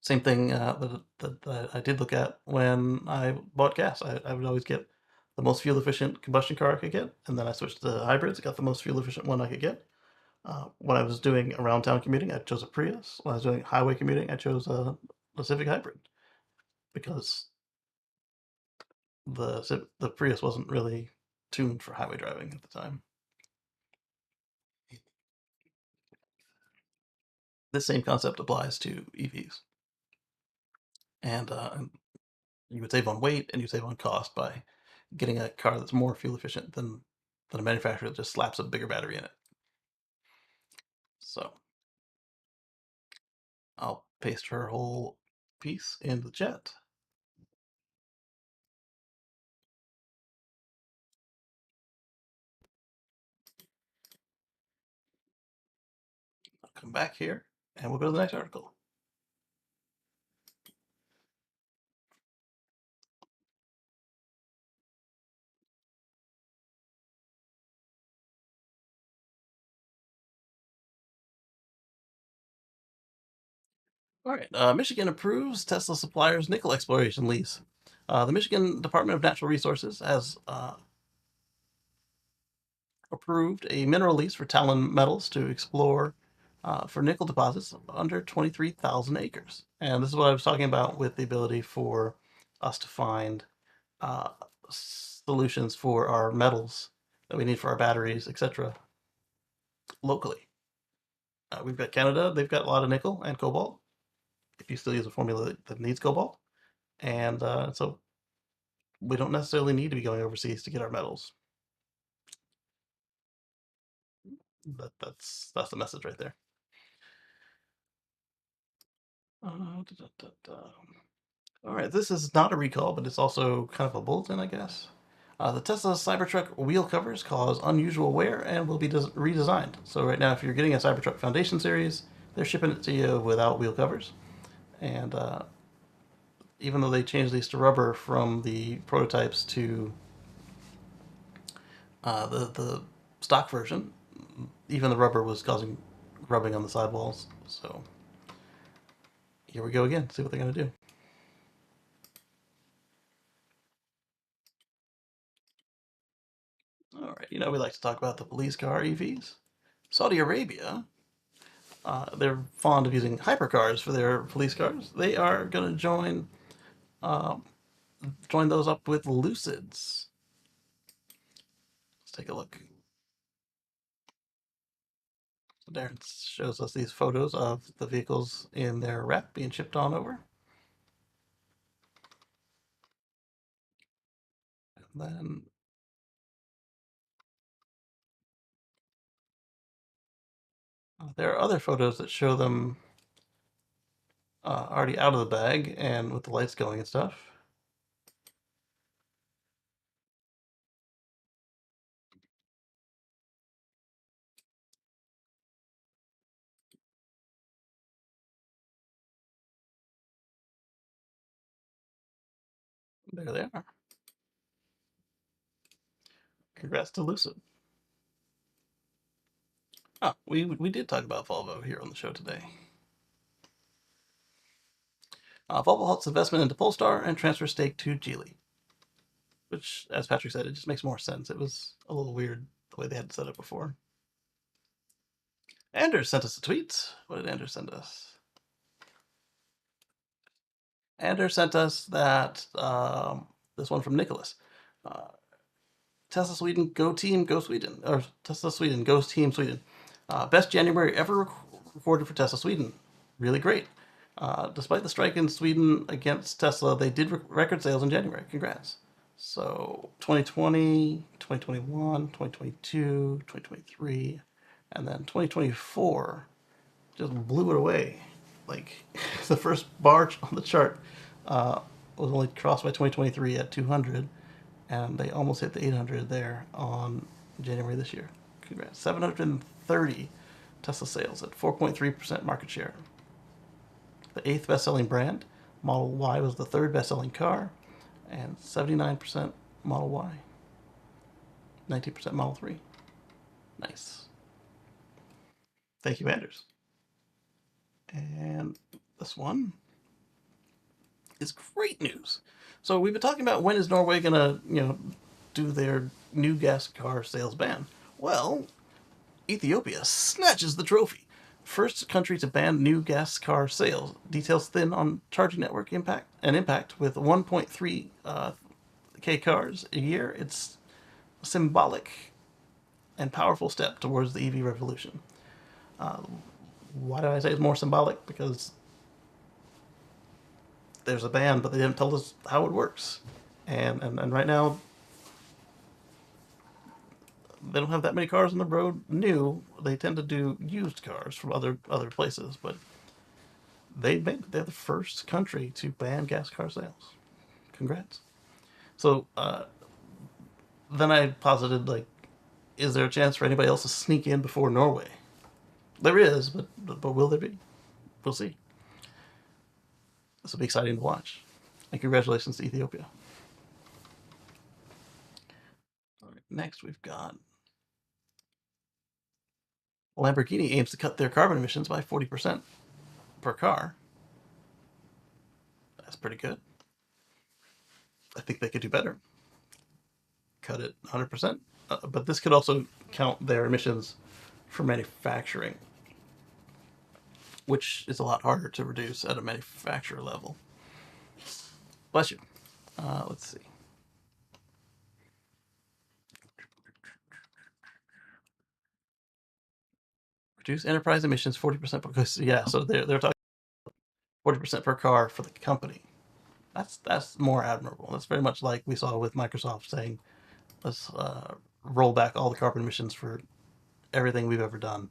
A: Same thing that I did look at when I bought gas. I would always get the most fuel efficient combustion car I could get, and then I switched to hybrids. Got the most fuel efficient one I could get. When I was doing around town commuting, I chose a Prius. When I was doing highway commuting, I chose a Civic Hybrid because the Prius wasn't really tuned for highway driving at the time. This same concept applies to EVs, and you would save on weight and you save on cost by getting a car that's more fuel efficient than a manufacturer that just slaps a bigger battery in it. So I'll paste her whole piece in the chat. I'll come back here and we'll go to the next article. All right. Michigan approves Tesla supplier's nickel exploration lease. The Michigan Department of Natural Resources has approved a mineral lease for Talon Metals to explore for nickel deposits under 23,000 acres. And this is what I was talking about with the ability for us to find uh, solutions for our metals that we need for our batteries, etc. locally. We've got Canada; they've got a lot of nickel and cobalt. If you still use a formula that needs cobalt, and so we don't necessarily need to be going overseas to get our metals. That's the message right there. Da, da, da. All right, this is not a recall, but it's also kind of a bulletin, I guess. The Tesla Cybertruck wheel covers cause unusual wear and will be redesigned. So right now, if you're getting a Cybertruck Foundation series, they're shipping it to you without wheel covers. And even though they changed these to rubber from the prototypes to the stock version, even the rubber was causing rubbing on the sidewalls. So here we go again. See what they're going to do. All right, we like to talk about the police car EVs. Saudi Arabia, they're fond of using hypercars for their police cars. They are going to uh, join those up with Lucids. Let's take a look. So Darren shows us these photos of the vehicles in their wrap being shipped on over. And then there are other photos that show them already out of the bag and with the lights going and stuff. There they are. Congrats to Lucid. Oh, we did talk about Volvo here on the show today. Volvo halts investment into Polestar and transfers stake to Geely. Which, as Patrick said, it just makes more sense. It was a little weird the way they had set it before. Anders sent us a tweet. What did Anders send us? Anders sent us that this one from Nicholas. Tesla Sweden, go team, go Sweden. Or Tesla Sweden, go team Sweden. Best January ever recorded for Tesla Sweden. Really great. Despite the strike in Sweden against Tesla, they did record sales in January. Congrats. So 2020, 2021, 2022, 2023, and then 2024 just blew it away. Like the first bar on the chart was only crossed by 2023 at 200, and they almost hit the 800 there on January this year. Congrats. 730 Tesla sales at 4.3% market share. The eighth best-selling brand. Model Y was the third best-selling car, and 79% Model Y. 19% Model 3. Nice. Thank you, Anders. And this one is great news. So we've been talking about when is Norway gonna, do their new gas car sales ban. Well, Ethiopia snatches the trophy. First country to ban new gas car sales. Details thin on charging network impact with 1.3 K cars a year. It's a symbolic and powerful step towards the EV revolution. Why do I say it's more symbolic? Because there's a ban, but they didn't tell us how it works. And right now, they don't have that many cars on the road new. They tend to do used cars from other places, but they're the first country to ban gas car sales. Congrats. So then I posited, like, is there a chance for anybody else to sneak in before Norway? There is, but will there be? We'll see. This will be exciting to watch. And congratulations to Ethiopia. All right, next we've got Lamborghini aims to cut their carbon emissions by 40% per car. That's pretty good. I think they could do better. Cut it 100%. But this could also count their emissions for manufacturing, which is a lot harder to reduce at a manufacturer level. Bless you. Let's see. Reduce enterprise emissions 40% because yeah, so they're talking 40% per car for the company. That's more admirable. That's very much like we saw with Microsoft saying, let's roll back all the carbon emissions for everything we've ever done,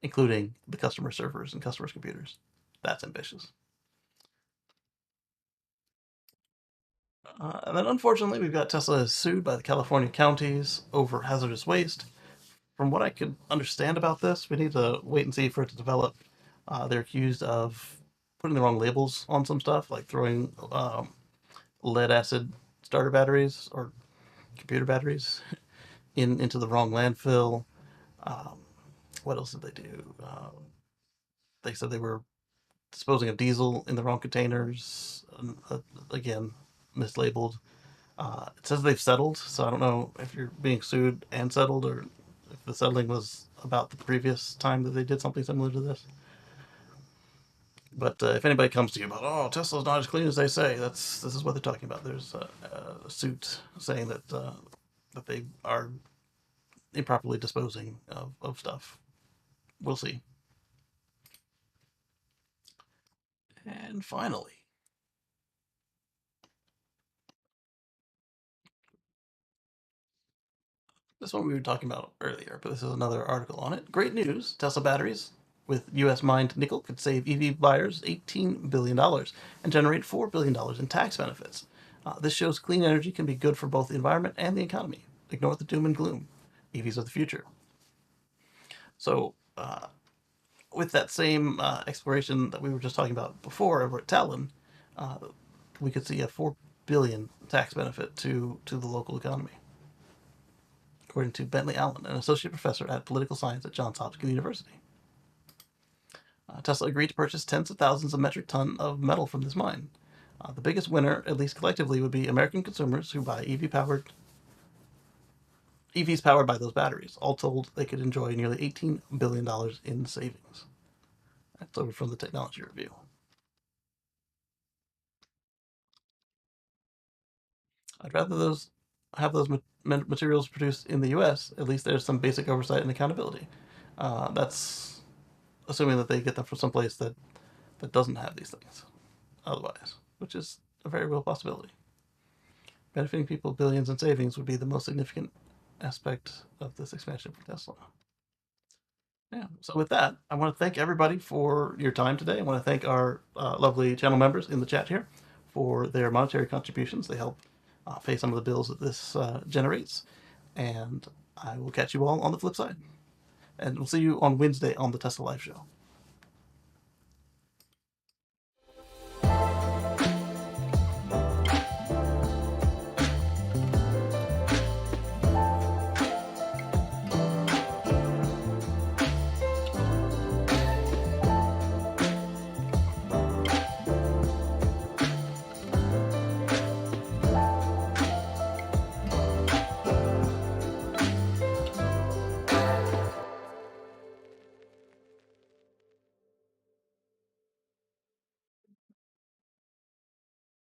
A: including the customer servers and customers' computers. That's ambitious. And then unfortunately, we've got Tesla is sued by the California counties over hazardous waste. From what I could understand about this, we need to wait and see for it to develop. They're accused of putting the wrong labels on some stuff, like throwing lead acid starter batteries or computer batteries into the wrong landfill. Um, what else did they do? They said they were disposing of diesel in the wrong containers. Again, mislabeled. It says they've settled, so I don't know if you're being sued and settled, or if the settling was about the previous time that they did something similar to this. But if anybody comes to you about, oh, Tesla's not as clean as they say, this is what they're talking about. There's a suit saying that they are improperly disposing of stuff. We'll see. And finally, this one we were talking about earlier, but this is another article on it. Great news: Tesla batteries with U.S. mined nickel could save EV buyers $18 billion and generate $4 billion in tax benefits. This shows clean energy can be good for both the environment and the economy. Ignore the doom and gloom. EVs are the future. So, with that same exploration that we were just talking about before over at Talon, uh, we could see a $4 billion tax benefit to the local economy, according to Bentley Allen, an associate professor at political science at Johns Hopkins University. Tesla agreed to purchase tens of thousands of metric tons of metal from this mine. The biggest winner, at least collectively, would be American consumers who buy EVs powered by those batteries. All told, they could enjoy nearly $18 billion in savings. That's over from the Technology Review. I'd rather those have those materials produced in the U.S. At least there's some basic oversight and accountability. That's assuming that they get them from someplace that doesn't have these things otherwise, which is a very real possibility. Benefiting people billions in savings would be the most significant aspect of this expansion for Tesla. Yeah. So with that, I want to thank everybody for your time today. I want to thank our lovely channel members in the chat here for their monetary contributions. They help pay some of the bills that this generates. And I will catch you all on the flip side. And we'll see you on Wednesday on the Tesla Live Show.